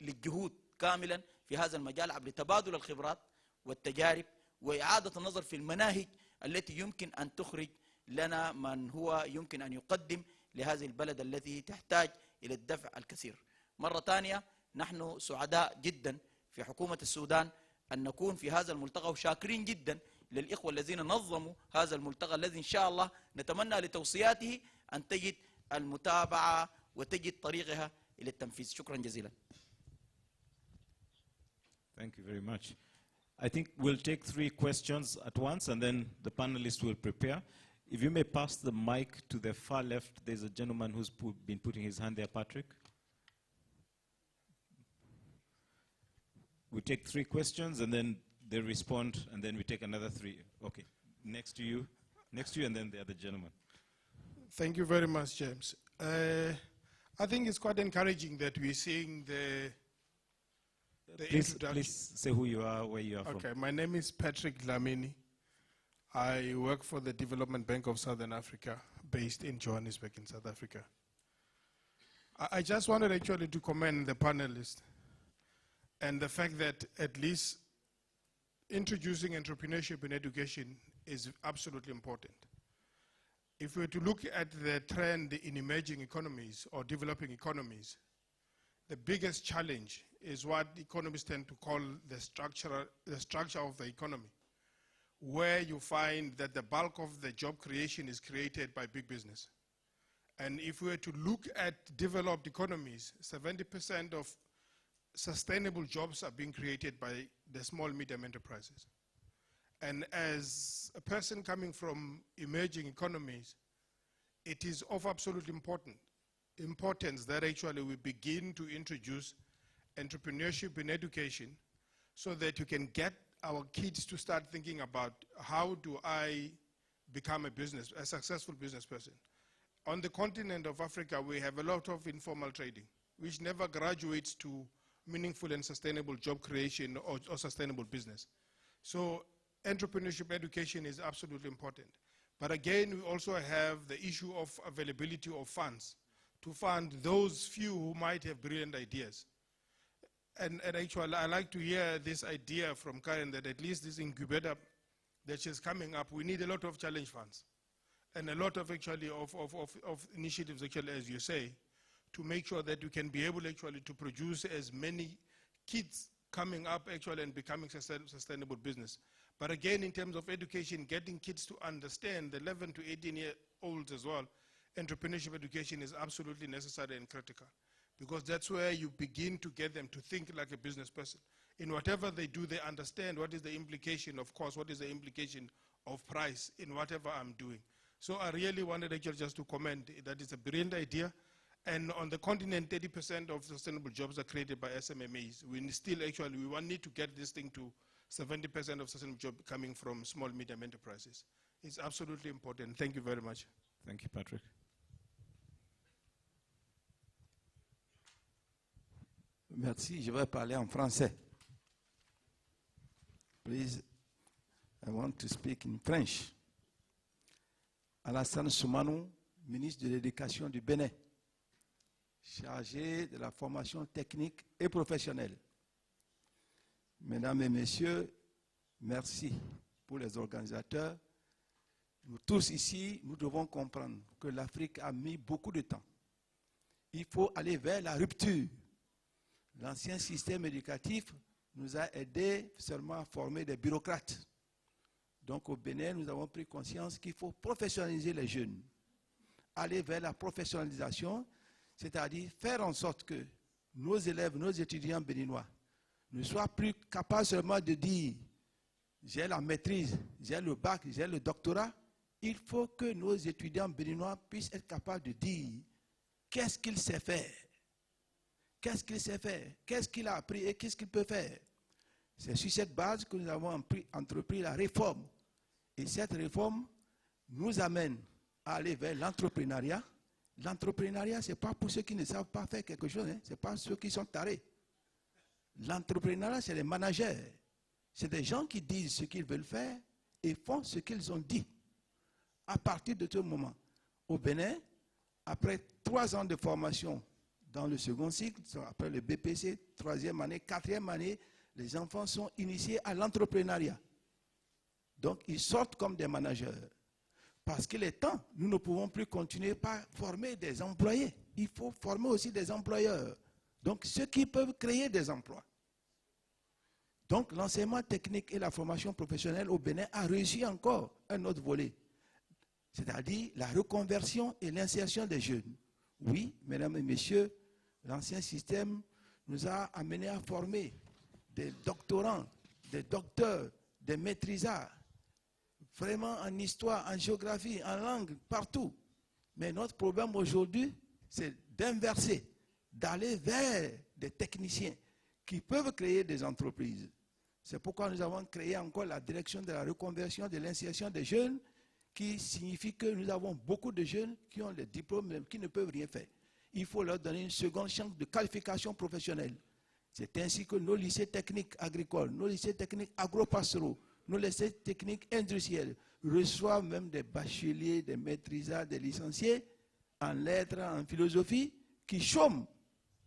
Speaker 10: للجهود كاملا في هذا المجال عبر تبادل الخبرات والتجارب، وإعادة النظر في المناهج التي يمكن أن تخرج لنا من هو يمكن أن يقدم لهذه البلد التي تحتاج إلى الدفع الكثير. مرة ثانية نحن سعداء جدا في حكومة السودان أن نكون في هذا الملتقى، وشاكرين جدا للإخوة الذين نظموا هذا الملتقى الذي إن شاء الله نتمنى لتوصياته أن تجد المتابعة وتجد طريقها إلى التنفيذ. شكرا جزيلا.
Speaker 1: Thank you very much. I think we'll take 3 questions at once and then the panelists will prepare. If you may pass the mic to the far left, there's a gentleman who's been putting his hand there, Patrick. We take 3 questions and then they respond and then we take another 3. Okay, next to you, and then the other gentleman.
Speaker 11: Thank you very much, James. I think it's quite encouraging that we're seeing the introduction.
Speaker 1: Please say who you are, where you are from.
Speaker 11: Okay, my name is Patrick Dlamini. I work for the Development Bank of Southern Africa, based in Johannesburg in South Africa. I just wanted actually to commend the panelists and the fact that at least introducing entrepreneurship in education is absolutely important. If we were to look at the trend in emerging economies or developing economies, the biggest challenge is what economists tend to call the structure of the economy, where you find that the bulk of the job creation is created by big business. And if we were to look at developed economies, 70% of sustainable jobs are being created by the small, medium enterprises. And as a person coming from emerging economies, it is of absolute importance that actually we begin to introduce entrepreneurship in education so that you can get our kids to start thinking about how do I become a successful business person. On the continent of Africa, we have a lot of informal trading, which never graduates to meaningful and sustainable job creation or sustainable business. So entrepreneurship education is absolutely important. But again, we also have the issue of availability of funds to fund those few who might have brilliant ideas. And actually, I like to hear this idea from Karen that at least this incubator that is coming up, we need a lot of challenge funds and a lot of actually of initiatives actually, as you say, to make sure that you can be able actually to produce as many kids coming up actually and becoming sustainable business. But again, in terms of education, getting kids to understand, the 11 to 18-year-olds as well, entrepreneurship education is absolutely necessary and critical, because that's where you begin to get them to think like a business person. In whatever they do, they understand what is the implication of cost, what is the implication of price in whatever I'm doing. So I really wanted actually just to comment that it's a brilliant idea. And on the continent, 30% of sustainable jobs are created by SMMEs. We still actually, we need to get this thing to 70% of sustainable jobs coming from small, medium enterprises. It's absolutely important. Thank you very much.
Speaker 1: Thank you, Patrick.
Speaker 12: Merci, je vais parler en français. Please, I want to speak in French. Alassane Soumanou, ministre de l'Éducation du Bénin, chargé de la formation technique et professionnelle. Mesdames et messieurs, merci pour les organisateurs. Nous tous ici, nous devons comprendre que l'Afrique a mis beaucoup de temps. Il faut aller vers la rupture. L'ancien système éducatif nous a aidés seulement à former des bureaucrates. Donc au Bénin, nous avons pris conscience qu'il faut professionnaliser les jeunes. Aller vers la professionnalisation, c'est-à-dire faire en sorte que nos élèves, nos étudiants béninois ne soient plus capables seulement de dire « j'ai la maîtrise, j'ai le bac, j'ai le doctorat ». Il faut que nos étudiants béninois puissent être capables de dire qu'est-ce qu'il sait faire. Qu'est-ce qu'il sait faire? Qu'est-ce qu'il a appris et qu'est-ce qu'il peut faire? C'est sur cette base que nous avons entrepris la réforme. Et cette réforme nous amène à aller vers l'entrepreneuriat. L'entrepreneuriat, ce n'est pas pour ceux qui ne savent pas faire quelque chose, hein. Ce n'est pas ceux qui sont tarés. L'entrepreneuriat, c'est les managers. C'est des gens qui disent ce qu'ils veulent faire et font ce qu'ils ont dit. À partir de ce moment, au Bénin, après 3 ans de formation dans le second cycle, après le BPC, 3e année, 4e année, les enfants sont initiés à l'entrepreneuriat. Donc, ils sortent comme des managers. Parce qu'il est temps, nous ne pouvons plus continuer par former des employés. Il faut former aussi des employeurs. Donc, ceux qui peuvent créer des emplois. Donc, l'enseignement technique et la formation professionnelle au Bénin a réussi encore un autre volet. C'est-à-dire la reconversion et l'insertion des jeunes. Oui, mesdames et messieurs, l'ancien système nous a amenés à former des doctorants, des docteurs, des maîtrisards, vraiment en histoire, en géographie, en langue, partout. Mais notre problème aujourd'hui, c'est d'inverser, d'aller vers des techniciens qui peuvent créer des entreprises. C'est pourquoi nous avons créé encore la direction de la reconversion, de l'insertion des jeunes, qui signifie que nous avons beaucoup de jeunes qui ont les diplômes, mais qui ne peuvent rien faire. Il faut leur donner une seconde chance de qualification professionnelle. C'est ainsi que nos lycées techniques agricoles, nos lycées techniques agro-pastoraux, nos lycées techniques industriels reçoivent même des bacheliers, des maîtrisards, des licenciés en lettres, en philosophie, qui chôment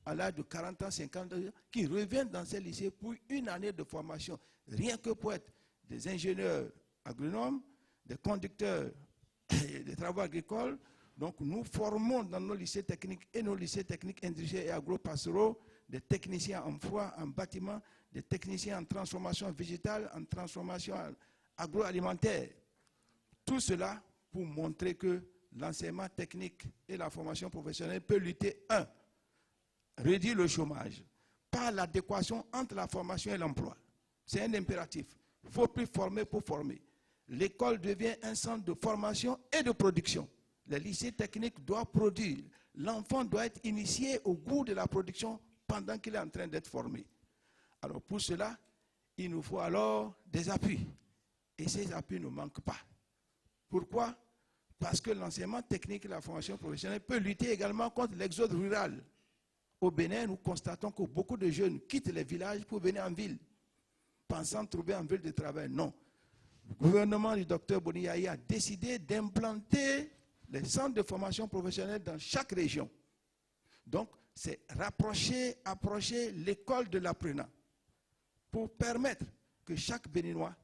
Speaker 12: à l'âge de 40 ans, 50 ans, qui reviennent dans ces lycées pour une année de formation, rien que pour être des ingénieurs agronomes, des conducteurs des travaux agricoles. Donc nous formons dans nos lycées techniques et nos lycées techniques industriels et agro-pastoraux des techniciens en froid, en bâtiment, des techniciens en transformation végétale, en transformation agroalimentaire. Tout cela pour montrer que l'enseignement technique et la formation professionnelle peut lutter, réduire le chômage par l'adéquation entre la formation et l'emploi. C'est un impératif. Il ne faut plus former pour former. L'école devient un centre de formation et de production. Les lycées techniques doivent produire. L'enfant doit être initié au goût de la production pendant qu'il est en train d'être formé. Alors pour cela, il nous faut alors des appuis. Et ces appuis ne manquent pas. Pourquoi? Parce que l'enseignement technique et la formation professionnelle peut lutter également contre l'exode rural. Au Bénin, nous constatons que beaucoup de jeunes quittent les villages pour venir en ville, pensant trouver en ville du travail. Non. Le gouvernement du docteur Boniaï a décidé d'implanter les centres de formation professionnelle dans chaque région. Donc, c'est approcher l'école de l'apprenant pour permettre que chaque Béninois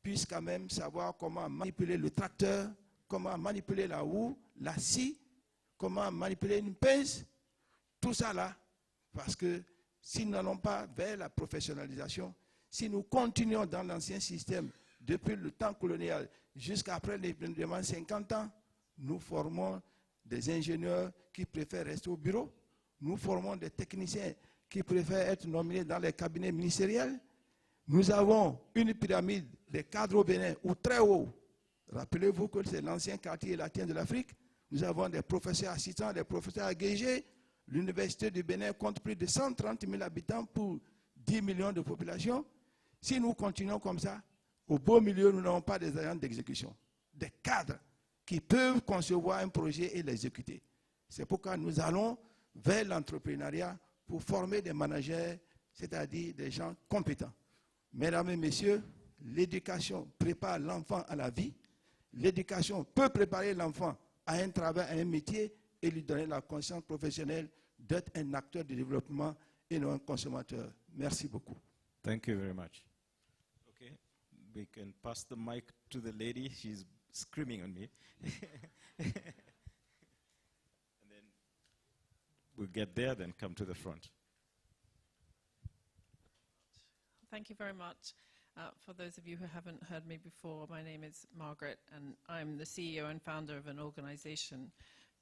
Speaker 12: puisse quand même savoir comment manipuler le tracteur, comment manipuler la houe, la scie, comment manipuler une pince, tout ça là, parce que si nous n'allons pas vers la professionnalisation, si nous continuons dans l'ancien système depuis le temps colonial jusqu'après les 50 ans, nous formons des ingénieurs qui préfèrent rester au bureau, nous formons des techniciens qui préfèrent être nominés dans les cabinets ministériels. Nous avons une pyramide des cadres au Bénin, ou très haut. Rappelez-vous que c'est l'ancien quartier latin de l'Afrique. Nous avons des professeurs assistants, des professeurs agrégés. L'université du Bénin compte plus de 130 000 habitants pour 10 millions de population. Si nous continuons comme ça, au beau milieu, nous n'avons pas des agents d'exécution, des cadres qui peuvent concevoir un projet et l'exécuter. C'est pourquoi nous allons vers l'entrepreneuriat pour former des managers, c'est-à-dire des gens compétents. Mesdames et messieurs, l'éducation prépare l'enfant à la vie, l'éducation peut préparer l'enfant à un travail, à un métier et lui donner la conscience professionnelle d'être un acteur de développement et non un consommateur. Merci beaucoup.
Speaker 1: Thank you very much. Okay, we can pass the mic to the lady. She's screaming on me. And then we'll get there, then come to the front.
Speaker 13: Thank you very much. For those of you who haven't heard me before, my name is Margaret, and I'm the CEO and founder of an organization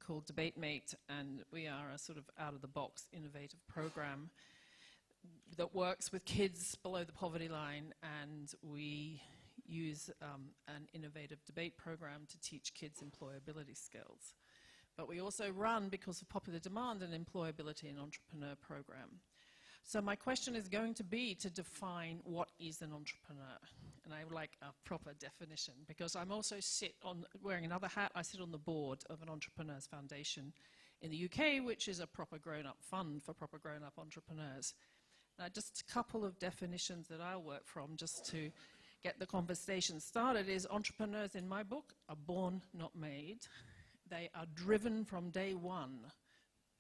Speaker 13: called DebateMate, and we are a sort of out-of-the-box innovative program that works with kids below the poverty line, and we use an innovative debate program to teach kids employability skills. But we also run, because of popular demand, an employability and entrepreneur program. So my question is going to be to define what is an entrepreneur. And I would like a proper definition, because I'm also wearing another hat. I sit on the board of an Entrepreneurs Foundation in the UK, which is a proper grown-up fund for proper grown-up entrepreneurs. Just a couple of definitions that I'll work from just to get the conversation started is entrepreneurs in my book are born, not made. They are driven from day one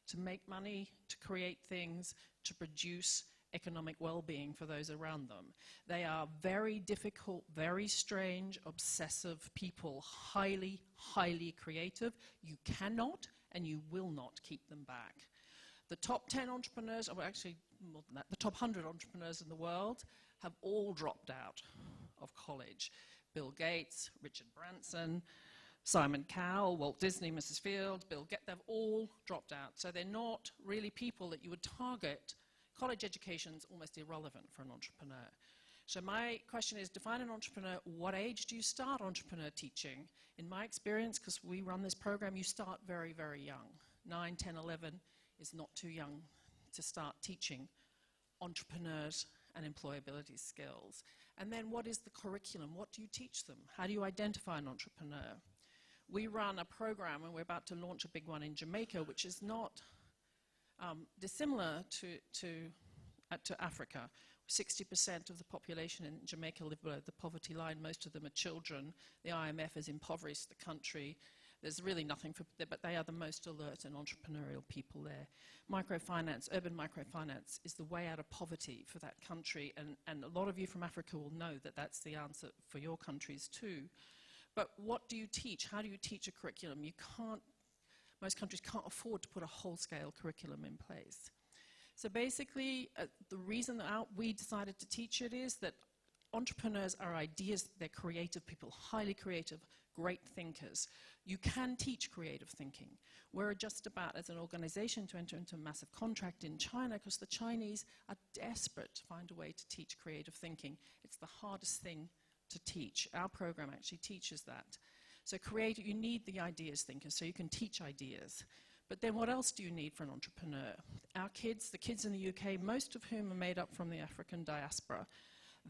Speaker 13: to make money, to create things, to produce economic well-being for those around them. They are very difficult, very strange, obsessive people, highly, highly creative. You cannot and you will not keep them back. The top 10 entrepreneurs, or actually more than that, the top 100 entrepreneurs in the world have all dropped out of college. Bill Gates, Richard Branson, Simon Cowell, Walt Disney, Mrs. Field, Bill Gates, they've all dropped out. So they're not really people that you would target. College education is almost irrelevant for an entrepreneur. So my question is, define an entrepreneur. What age do you start entrepreneur teaching? In my experience, because we run this program, you start very, very young. 9, 10, 11 is not too young to start teaching entrepreneurs and employability skills. And then what is the curriculum? What do you teach them? How do you identify an entrepreneur? We run a program, and we're about to launch a big one in Jamaica, which is not dissimilar to Africa. 60% of the population in Jamaica live below the poverty line. Most of them are children. The IMF has impoverished the country. There's really nothing for them, but they are the most alert and entrepreneurial people there. Microfinance, urban microfinance, is the way out of poverty for that country, and a lot of you from Africa will know that that's the answer for your countries too. But what do you teach? How do you teach a curriculum? Most countries can't afford to put a whole-scale curriculum in place. So basically, the reason that we decided to teach it is that entrepreneurs are ideas, they're creative people, highly creative, great thinkers. You can teach creative thinking. We're just about, as an organization, to enter into a massive contract in China because the Chinese are desperate to find a way to teach creative thinking. It's the hardest thing to teach. Our program actually teaches that. So you need the ideas thinkers, so you can teach ideas. But then what else do you need for an entrepreneur? Our kids, the kids in the UK, most of whom are made up from the African diaspora,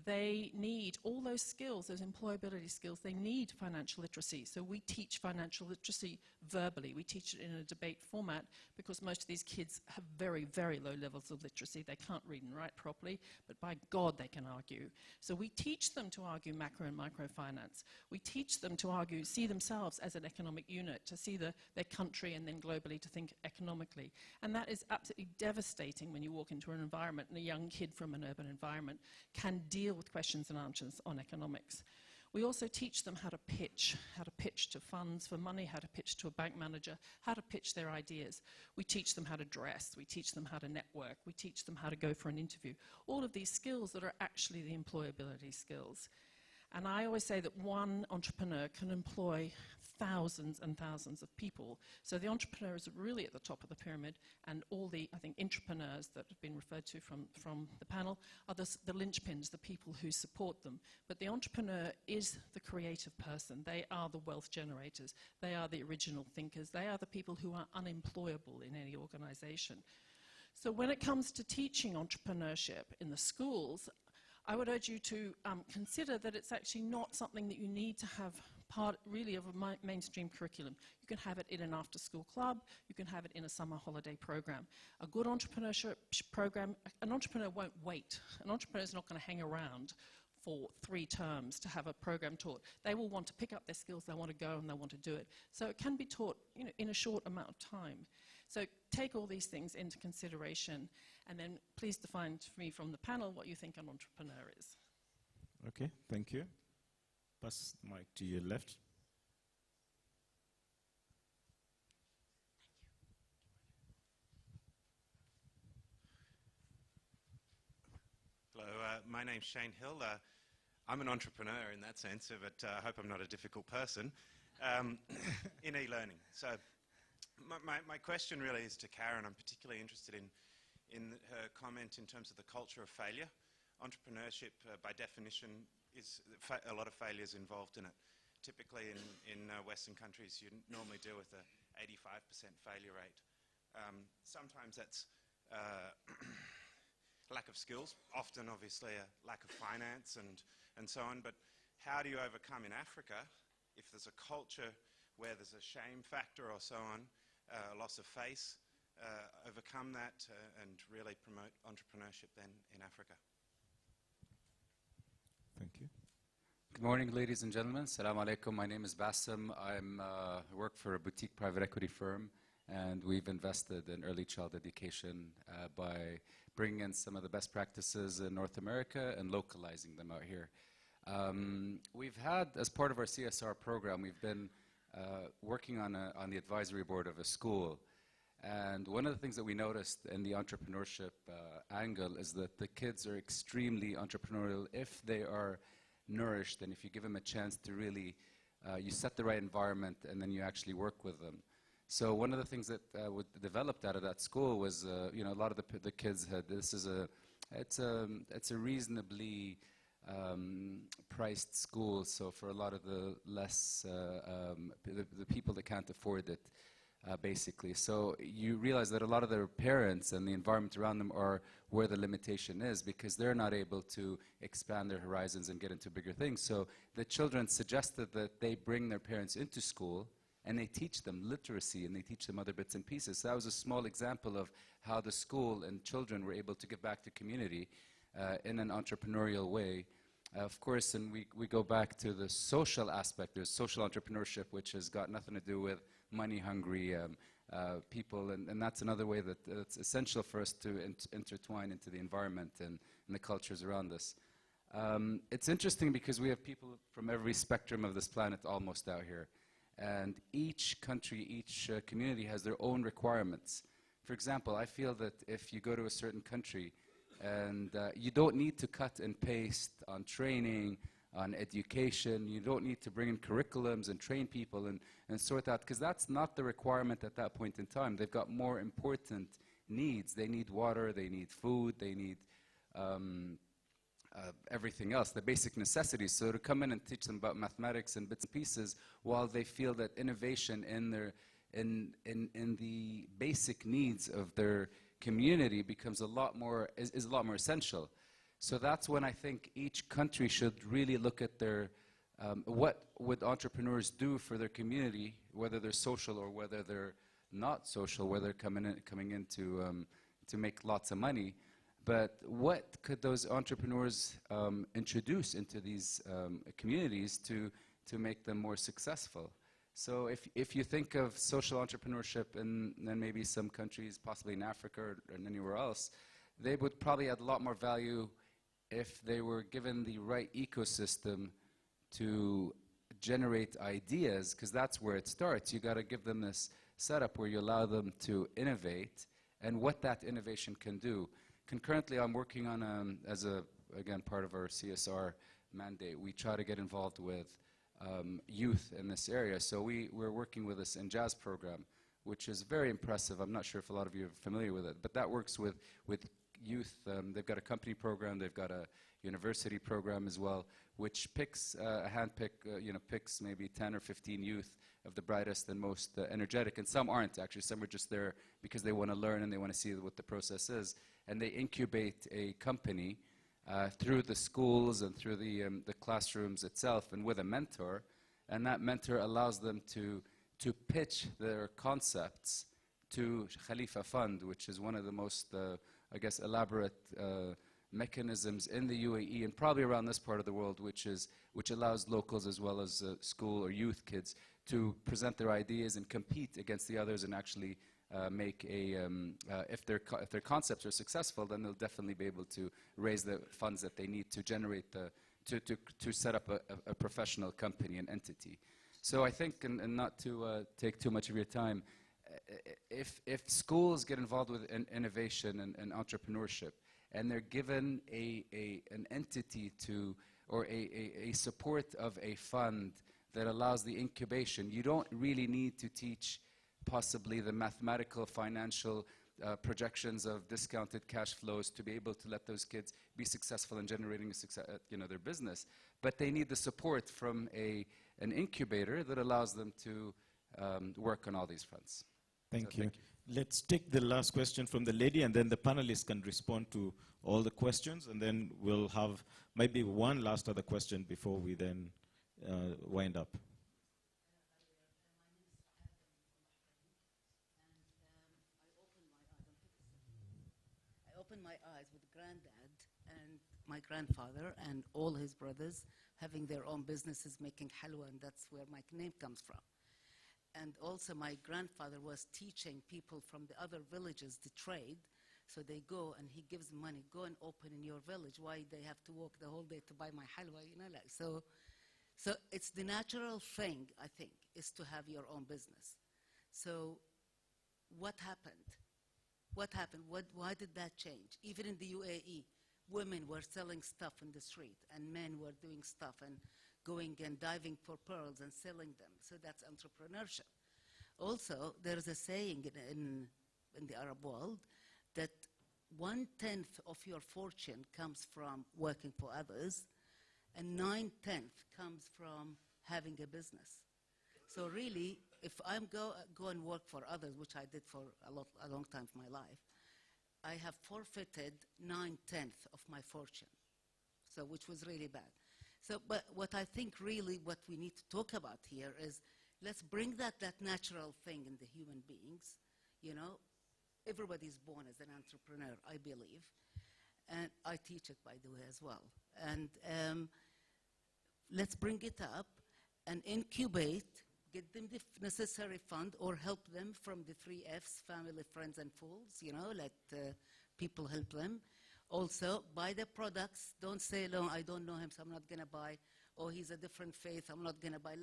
Speaker 13: they need all those skills, those employability skills. They need financial literacy. So we teach financial literacy verbally. We teach it in a debate format because most of these kids have very, very low levels of literacy. They can't read and write properly, but by God, they can argue. So we teach them to argue macro and microfinance. We teach them to argue, see themselves as an economic unit, to see their country and then globally to think economically. And that is absolutely devastating when you walk into an environment and a young kid from an urban environment can deal with questions and answers on economics. We also teach them how to pitch to funds for money, how to pitch to a bank manager, how to pitch their ideas. We teach them how to dress, we teach them how to network, we teach them how to go for an interview. All of these skills that are actually the employability skills. And I always say that one entrepreneur can employ thousands and thousands of people. So the entrepreneur is really at the top of the pyramid, and all the, I think, entrepreneurs that have been referred to from the panel are the linchpins, the people who support them. But the entrepreneur is the creative person. They are the wealth generators. They are the original thinkers. They are the people who are unemployable in any organization. So when it comes to teaching entrepreneurship in the schools, I would urge you to consider that it's actually not something that you need to have part really of a mainstream curriculum. You can have it in an after-school club, you can have it in a summer holiday program. A good entrepreneurship program, an entrepreneur won't wait. An entrepreneur is not going to hang around for 3 terms to have a program taught. They will want to pick up their skills, they want to go and they want to do it. So it can be taught, you know, in a short amount of time. So take all these things into consideration, and then please define for me from the panel what you think an entrepreneur is.
Speaker 1: Okay, thank you. Pass the mic to your left.
Speaker 14: Hello, my name's Shane Hill. I'm an entrepreneur in that sense, but I hope I'm not a difficult person in e-learning. So my question really is to Karen. I'm particularly interested in her comment in terms of the culture of failure. Entrepreneurship, by definition, is a lot of failures involved in it. Typically in Western countries, you normally deal with an 85% failure rate. Sometimes that's lack of skills, often obviously a lack of finance and so on, but how do you overcome in Africa if there's a culture where there's a shame factor or so on, loss of face, overcome that and really promote entrepreneurship then in Africa?
Speaker 1: Thank you.
Speaker 15: Good morning, ladies and gentlemen. Assalamu alaikum. My name is Bassem. I work for a boutique private equity firm, and we've invested in early child education by bringing in some of the best practices in North America and localizing them out here. We've had, as part of our CSR program, we've been working on the advisory board of a school. And one of the things that we noticed in the entrepreneurship angle is that the kids are extremely entrepreneurial if they are nourished and if you give them a chance to really, you set the right environment and then you actually work with them. So one of the things that developed out of that school was, you know, a lot of the kids had, it's a reasonably priced school, so for a lot of the less, the people that can't afford it, basically. So you realize that a lot of their parents and the environment around them are where the limitation is because they're not able to expand their horizons and get into bigger things. So the children suggested that they bring their parents into school and they teach them literacy and they teach them other bits and pieces. So that was a small example of how the school and children were able to give back to community in an entrepreneurial way. Of course, and we go back to the social aspect. There's social entrepreneurship, which has got nothing to do with money-hungry people, and that's another way that it's essential for us to intertwine into the environment and the cultures around us. It's interesting because we have people from every spectrum of this planet almost out here. And each country, each community has their own requirements. For example, I feel that if you go to a certain country and you don't need to cut and paste on training, on education, you don't need to bring in curriculums and train people and sort out, because that's not the requirement at that point in time. They've got more important needs. They need water, they need food, they need everything else, the basic necessities. So to come in and teach them about mathematics and bits and pieces while they feel that innovation in their in the basic needs of their community becomes a lot more is a lot more essential. So that's when I think each country should really look at their what would entrepreneurs do for their community, whether they're social or whether they're not social, whether they're coming in to make lots of money. But what could those entrepreneurs introduce into these communities to make them more successful? So if you think of social entrepreneurship in maybe some countries, possibly in Africa or anywhere else, they would probably add a lot more value if they were given the right ecosystem to generate ideas, because that's where it starts. You got to give them this setup where you allow them to innovate and what that innovation can do. Concurrently, I'm working on, again, part of our CSR mandate, we try to get involved with youth in this area. So we're working with this INJAZ program, which is very impressive. I'm not sure if a lot of you are familiar with it, but that works with youth. They've got a company program, they've got a university program as well, which picks, picks maybe 10 or 15 youth of the brightest and most energetic, and some aren't actually. Some are just there because they want to learn and they want to see what the process is. And they incubate a company through the schools and through the classrooms itself and with a mentor, and that mentor allows them to pitch their concepts to Khalifa Fund, which is one of the most, elaborate mechanisms in the UAE and probably around this part of the world, which allows locals as well as school or youth kids to present their ideas and compete against the others and actually make if their concepts are successful, then they'll definitely be able to raise the funds that they need to generate to set up a professional company and entity. So I think, and not to take too much of your time, if schools get involved with innovation and entrepreneurship, and they're given an entity or a support of a fund that allows the incubation, you don't really need to teach possibly the mathematical, financial projections of discounted cash flows to be able to let those kids be successful in generating their business. But they need the support from an incubator that allows them to work on all these fronts.
Speaker 1: Thank you. Let's take the last question from the lady, and then the panelists can respond to all the questions, and then we'll have maybe one last other question before we then wind up.
Speaker 16: I opened my eyes with granddad and my grandfather and all his brothers having their own businesses making halwa, and that's where my name comes from. And also my grandfather was teaching people from the other villages to trade. So they go and he gives money, go and open in your village. Why they have to walk the whole day to buy my halwa, So it's the natural thing, I think, is to have your own business. So what happened? What happened? Why did that change? Even in the UAE, women were selling stuff in the street and men were doing stuff and going and diving for pearls and selling them. So that's entrepreneurship. Also, there's a saying in the Arab world that 1/10 of your fortune comes from working for others and 9/10 comes from having a business. So really, if I'm go and work for others, which I did for a long time of my life, I have forfeited 9/10 of my fortune, so which was really bad. So, but what I think really what we need to talk about here is let's bring that natural thing in the human beings. Everybody's born as an entrepreneur, I believe, and I teach it, by the way, as well. And let's bring it up and incubate, get them the necessary fund or help them from the 3 Fs, family, friends, and fools, let people help them. Also, buy the products. Don't say, no, I don't know him, so I'm not going to buy. Or he's a different faith, I'm not going to buy.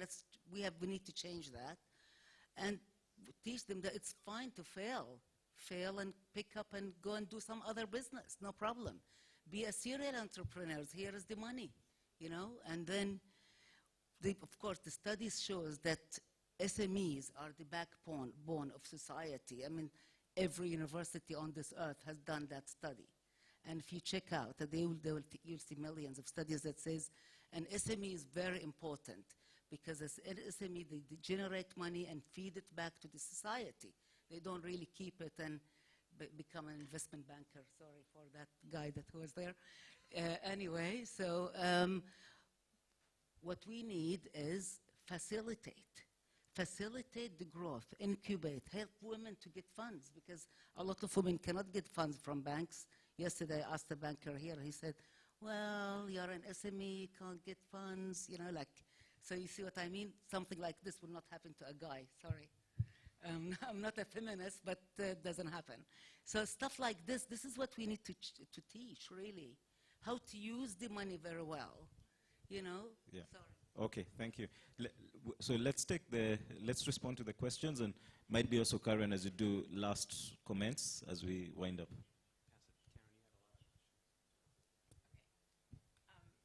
Speaker 16: We need to change that. And teach them that it's fine to fail and pick up and go and do some other business, no problem. Be a serial entrepreneur. Here is the money, And then, of course, the studies shows that SMEs are the backbone of society. I mean, every university on this earth has done that study. And if you check out, you'll see millions of studies that says an SME is very important because as an SME, they generate money and feed it back to the society. They don't really keep it and become an investment banker. Sorry for that guy that was there. Anyway, so what we need is facilitate the growth, incubate, help women to get funds because a lot of women cannot get funds from banks. Yesterday, I asked a banker here, he said, well, you're an SME, you can't get funds, so you see what I mean? Something like this will not happen to a guy, sorry. I'm not a feminist, but it doesn't happen. So stuff like this is what we need to teach, really. How to use the money very well, Yeah. Sorry.
Speaker 1: Okay, thank you. So let's respond to the questions, and might be also Karen as you do last comments as we wind up.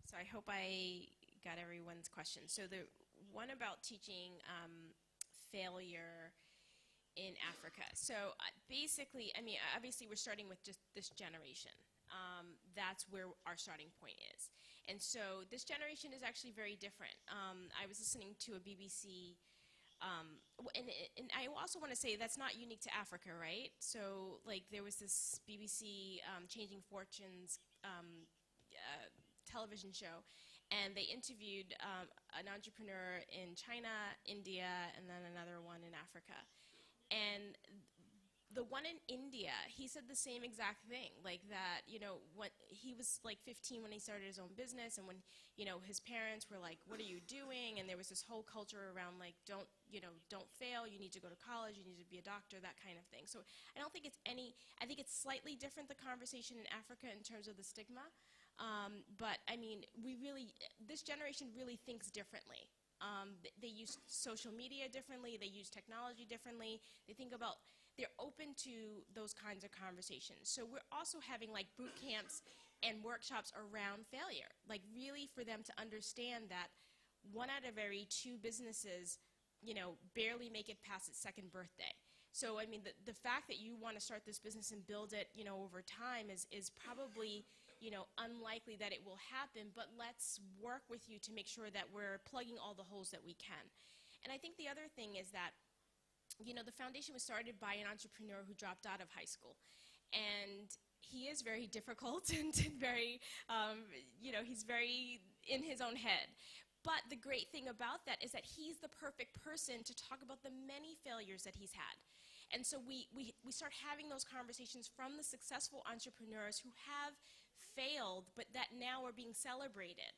Speaker 2: So I hope I got everyone's questions. So the one about teaching failure in Africa. So basically, obviously we're starting with just this generation. That's where our starting point is. And so this generation is actually very different. I was listening to a BBC, and I also want to say that's not unique to Africa, right? So there was this BBC Changing Fortunes television show, and they interviewed an entrepreneur in China, India, and then another one in Africa. And The one in India, he said the same exact thing, like that, you know, when he was like 15 when he started his own business, and when, you know, his parents were like, what are you doing? And there was this whole culture around like, don't fail, you need to go to college, you need to be a doctor, that kind of thing. So I don't think it's I think it's slightly different, the conversation in Africa in terms of the stigma. But I mean, this generation really thinks differently. They use social media differently, they use technology differently, they're open to those kinds of conversations. So we're also having like boot camps and workshops around failure, like really for them to understand that 1 out of every 2 businesses, you know, barely make it past its second birthday. So I mean, the fact that you want to start this business and build it, you know, over time is probably, you know, unlikely that it will happen, but let's work with you to make sure that we're plugging all the holes that we can. And I think the other thing is that, you know, the foundation was started by an entrepreneur who dropped out of high school. And he is very difficult and very, you know, he's very in his own head. But the great thing about that is that he's the perfect person to talk about the many failures that he's had. And so we start having those conversations from the successful entrepreneurs who have failed, but that now are being celebrated.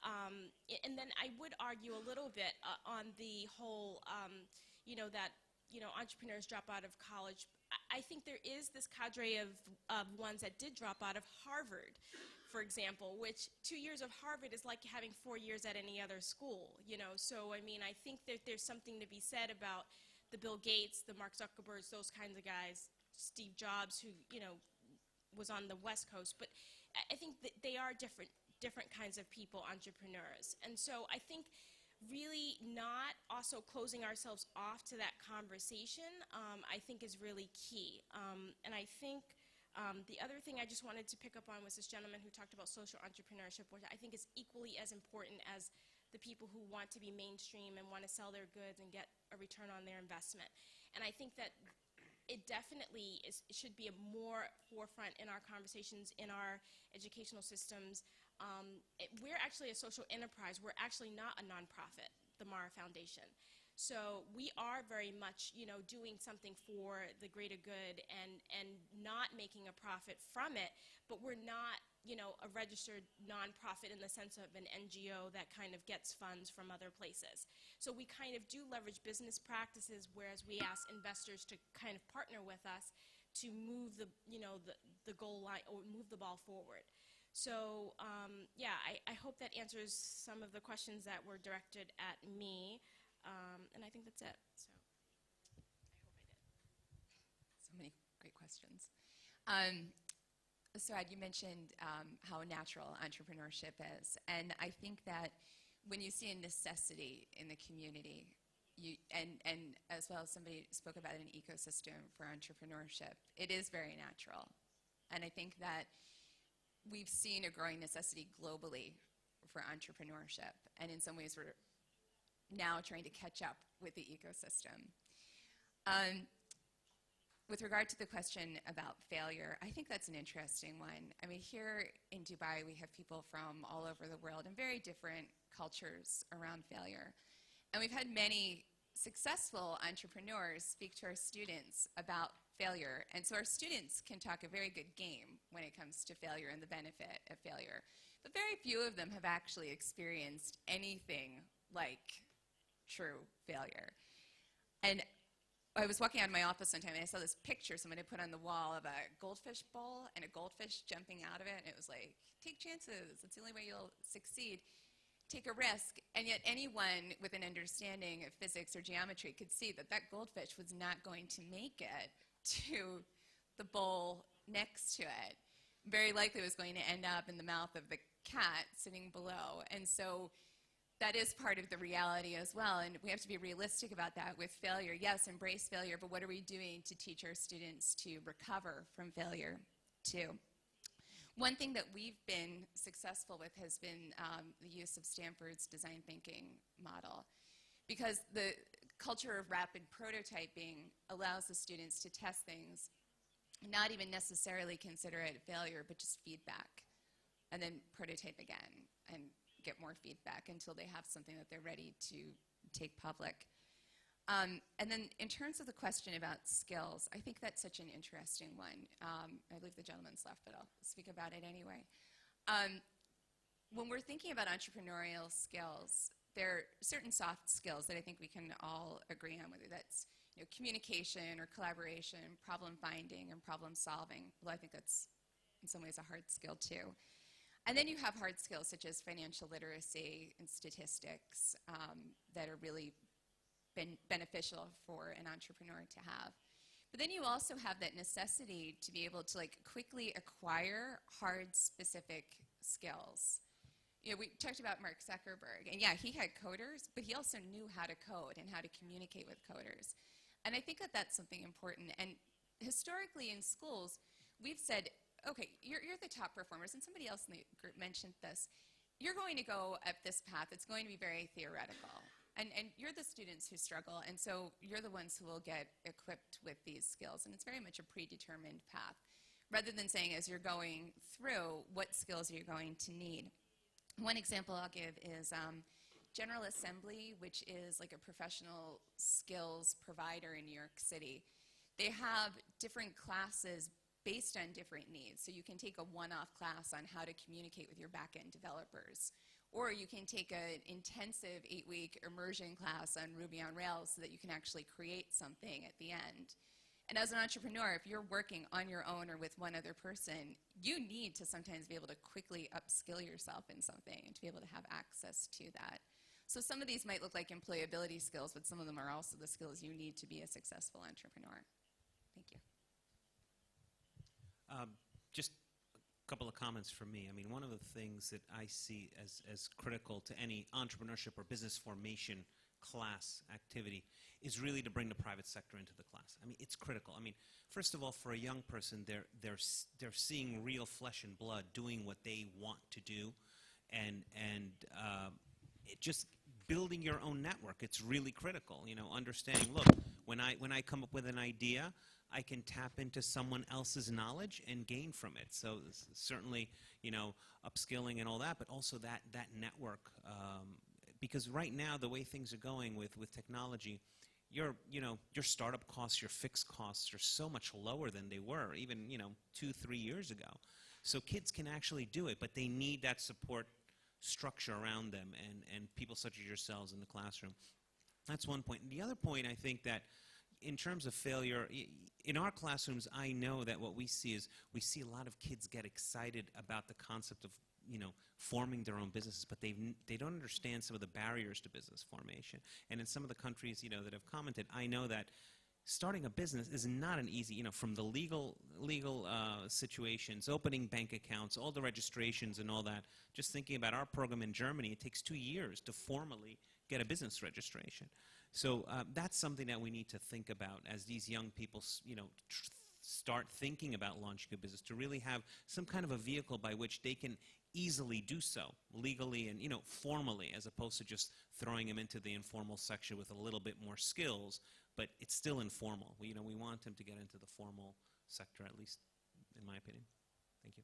Speaker 2: And then I would argue a little bit on the whole, you know, that, you know, entrepreneurs drop out of college. I think there is this cadre of ones that did drop out of Harvard, for example, which 2 years of Harvard is like having 4 years at any other school, you know. So, I mean, I think that there's something to be said about the Bill Gates, the Mark Zuckerbergs, those kinds of guys, Steve Jobs, who, you know, was on the West Coast. But I think that they are different kinds of people, entrepreneurs. And so I think really not also closing ourselves off to that conversation, I think is really key. And I think the other thing I just wanted to pick up on was this gentleman who talked about social entrepreneurship, which I think is equally as important as the people who want to be mainstream and want to sell their goods and get a return on their investment. And I think that it definitely should be a more forefront in our conversations, in our educational systems. We're actually a social enterprise. We're actually not a nonprofit, the Mara Foundation. So we are very much, you know, doing something for the greater good and not making a profit from it, but we're not, you know, a registered nonprofit in the sense of an NGO that kind of gets funds from other places. So we kind of do leverage business practices, whereas we ask investors to kind of partner with us to move the, you know, the goal line or move the ball forward. So yeah, I hope that answers some of the questions that were directed at me, and I think that's it. So I hope I did.
Speaker 3: So many great questions. Suad, you mentioned how natural entrepreneurship is, and I think that when you see a necessity in the community, and as well as somebody spoke about an ecosystem for entrepreneurship, it is very natural. And I think that we've seen a growing necessity globally for entrepreneurship, and in some ways we're now trying to catch up with the ecosystem. With regard to the question about failure, I think that's an interesting one. I mean, here in Dubai, we have people from all over the world and very different cultures around failure. And we've had many successful entrepreneurs speak to our students about failure. And so our students can talk a very good game when it comes to failure and the benefit of failure. But very few of them have actually experienced anything like true failure. And I was walking out of my office one time and I saw this picture someone had put on the wall of a goldfish bowl and a goldfish jumping out of it. And it was like, take chances. It's the only way you'll succeed. Take a risk. And yet anyone with an understanding of physics or geometry could see that that goldfish was not going to make it to the bowl next to it. Very likely was going to end up in the mouth of the cat sitting below. And so that is part of the reality as well, and we have to be realistic about that with failure. Yes, embrace failure, but what are we doing to teach our students to recover from failure too? One thing that we've been successful with has been the use of Stanford's design thinking model, because the culture of rapid prototyping allows the students to test things, not even necessarily consider it a failure, but just feedback, and then prototype again, and get more feedback until they have something that they're ready to take public. And then in terms of the question about skills, I think that's such an interesting one. I believe the gentleman's left, but I'll speak about it anyway. When we're thinking about entrepreneurial skills, there are certain soft skills that I think we can all agree on, whether that's communication or collaboration, problem finding, and problem solving. Well, I think that's in some ways a hard skill too. And then you have hard skills such as financial literacy and statistics that are really beneficial for an entrepreneur to have. But then you also have that necessity to be able to quickly acquire hard specific skills. We talked about Mark Zuckerberg, and yeah, he had coders, but he also knew how to code and how to communicate with coders. And I think that that's something important. And historically in schools, we've said, okay, you're the top performers, and somebody else in the group mentioned this. You're going to go up this path. It's going to be very theoretical. And you're the students who struggle, and so you're the ones who will get equipped with these skills. And it's very much a predetermined path, rather than saying as you're going through, what skills are you going to need. One example I'll give is General Assembly, which is like a professional skills provider in New York City. They have different classes based on different needs. So you can take a one-off class on how to communicate with your back-end developers. Or you can take an intensive 8-week immersion class on Ruby on Rails so that you can actually create something at the end. And as an entrepreneur, if you're working on your own or with one other person, you need to sometimes be able to quickly upskill yourself in something and to be able to have access to that. So some of these might look like employability skills, but some of them are also the skills you need to be a successful entrepreneur. Thank you.
Speaker 4: Just a couple of comments from me. I mean, one of the things that I see as critical to any entrepreneurship or business formation class activity is really to bring the private sector into the class. I mean, it's critical. I mean, first of all, for a young person, they're seeing real flesh and blood doing what they want to do, and it just building your own network. It's really critical. Understanding. Look, when I come up with an idea, I can tap into someone else's knowledge and gain from it. So certainly, upskilling and all that, but also that network. Because right now, the way things are going with technology, your startup costs, your fixed costs are so much lower than they were even 2-3 years ago. So kids can actually do it, but they need that support structure around them and people such as yourselves in the classroom. That's one point. And the other point, I think that in terms of failure, in our classrooms, I know that what we see is we see a lot of kids get excited about the concept of forming their own businesses, but they don't understand some of the barriers to business formation. And in some of the countries that have commented, I know that starting a business is not an easy, from the legal situations, opening bank accounts, all the registrations and all that. Just thinking about our program in Germany, it takes 2 years to formally get a business registration. So that's something that we need to think about as these young people, start thinking about launching a business, to really have some kind of a vehicle by which they can easily do so legally and formally, as opposed to just throwing them into the informal section with a little bit more skills, but it's still informal. We want them to get into the formal sector, at least in my opinion. Thank you.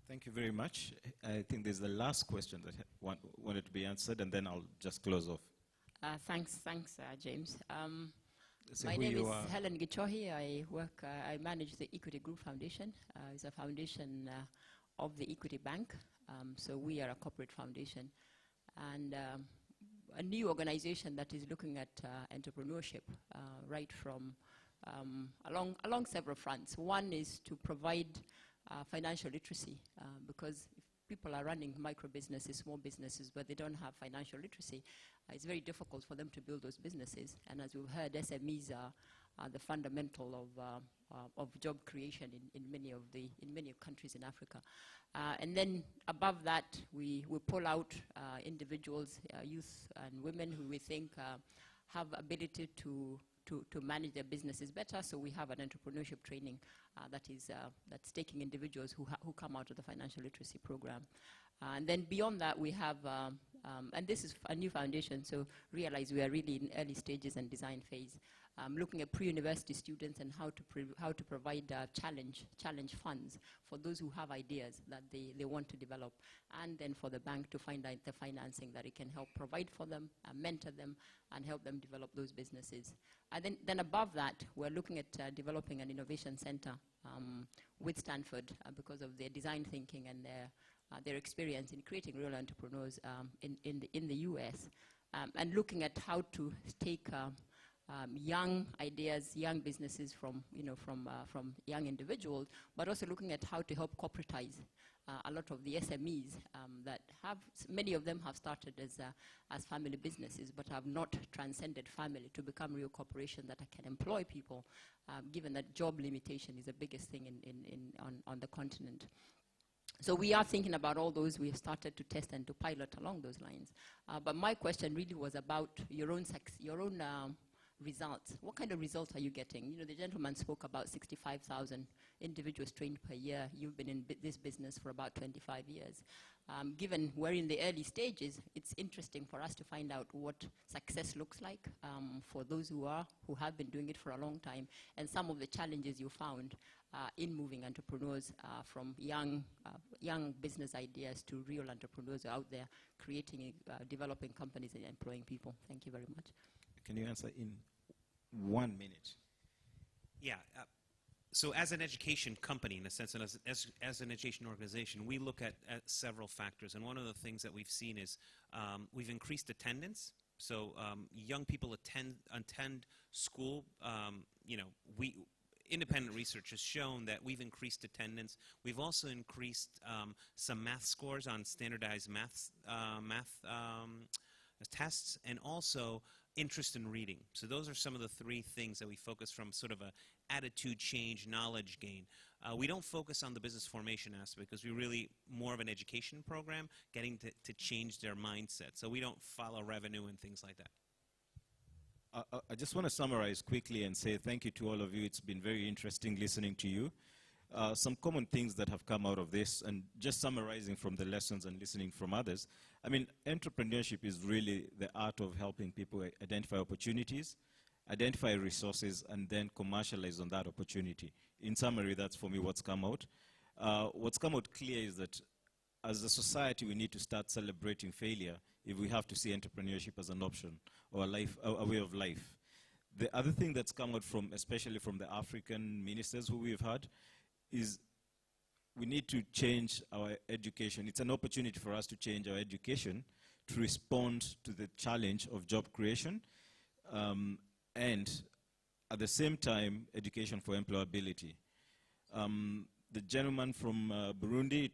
Speaker 1: Thank you very much. I think there's the last question that wanted to be answered, and then I'll just close off.
Speaker 17: Thanks, James. My name is Helen Gichohi. I manage the Equity Group Foundation. It's a foundation of the Equity Bank. So we are a corporate foundation and a new organization that is looking at entrepreneurship right from along several fronts. One is to provide financial literacy because if people are running micro businesses, small businesses, but they don't have financial literacy, it's very difficult for them to build those businesses. And as we've heard, SMEs are the fundamental of job creation in many countries in Africa. And then above that, we pull out individuals, youth and women who we think have ability to manage their businesses better. So we have an entrepreneurship training that's taking individuals who come out of the financial literacy program. And then beyond that, we have, and this is a new foundation, so realize we are really in early stages and design phase. looking at pre-university students and how to provide challenge funds for those who have ideas that they want to develop, and then for the bank to find out the financing that it can help provide for them, mentor them, and help them develop those businesses. And then above that, we're looking at developing an innovation center with Stanford because of their design thinking and their experience in creating real entrepreneurs in the US, and looking at how to take young ideas, young businesses from young individuals, but also looking at how to help corporatize a lot of the SMEs that many of them have started as family businesses, but have not transcended family to become real corporations that can employ people, given that job limitation is the biggest thing on the continent. So we are thinking about all those. We have started to test and to pilot along those lines. But my question really was about your own results. What kind of results are you getting? You know, the gentleman spoke about 65,000 individuals trained per year. You've been in this business for about 25 years. Given we're in the early stages, it's interesting for us to find out what success looks like for those who have been doing it for a long time, and some of the challenges you found in moving entrepreneurs from young business ideas to real entrepreneurs out there creating, developing companies and employing people. Thank you very much.
Speaker 1: Can you answer in 1 minute?
Speaker 4: Yeah. So as an education company, in a sense, and as an education organization, we look at several factors. And one of the things that we've seen is we've increased attendance. So young people attend school. Independent research has shown that we've increased attendance. We've also increased some math scores on standardized math tests, and also interest in reading. So those are some of the three things that we focus from sort of a attitude change, knowledge gain. We don't focus on the business formation aspect because we're really more of an education program, getting to change their mindset. So we don't follow revenue and things like that.
Speaker 1: I just want to summarize quickly and say thank you to all of you. It's been very interesting listening to you. Some common things that have come out of this, and just summarizing from the lessons and listening from others. I mean, entrepreneurship is really the art of helping people identify opportunities, identify resources, and then commercialize on that opportunity. In summary, that's for me what's come out. What's come out clear is that as a society, we need to start celebrating failure if we have to see entrepreneurship as an option or a way of life. The other thing that's come out from, especially from the African ministers who we've had, is we need to change our education. It's an opportunity for us to change our education to respond to the challenge of job creation, and at the same time, education for employability. The gentleman from Burundi,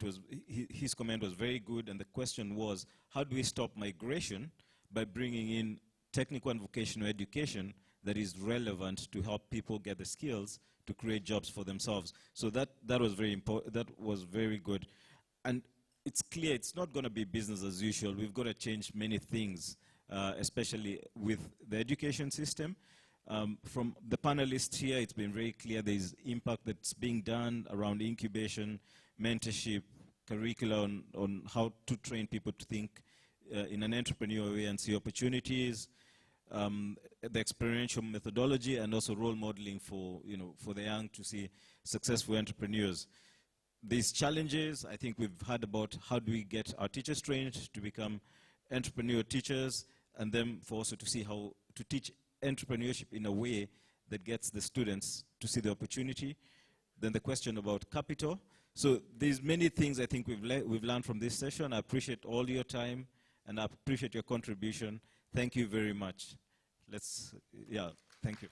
Speaker 1: his comment was very good, and the question was, how do we stop migration by bringing in technical and vocational education that is relevant to help people get the skills to create jobs for themselves? So that was very important. That was very good, and it's clear it's not going to be business as usual. We've got to change many things, especially with the education system. From the panelists here, it's been very clear there's impact that's being done around incubation, mentorship, curriculum on how to train people to think in an entrepreneurial way and see opportunities. The experiential methodology, and also role modeling for the young to see successful entrepreneurs. These challenges, I think we've heard about how do we get our teachers trained to become entrepreneur teachers, and then for also to see how to teach entrepreneurship in a way that gets the students to see the opportunity. Then the question about capital. So there's many things I think we've learned from this session. I appreciate all your time, and I appreciate your contribution. Thank you very much. Thank you.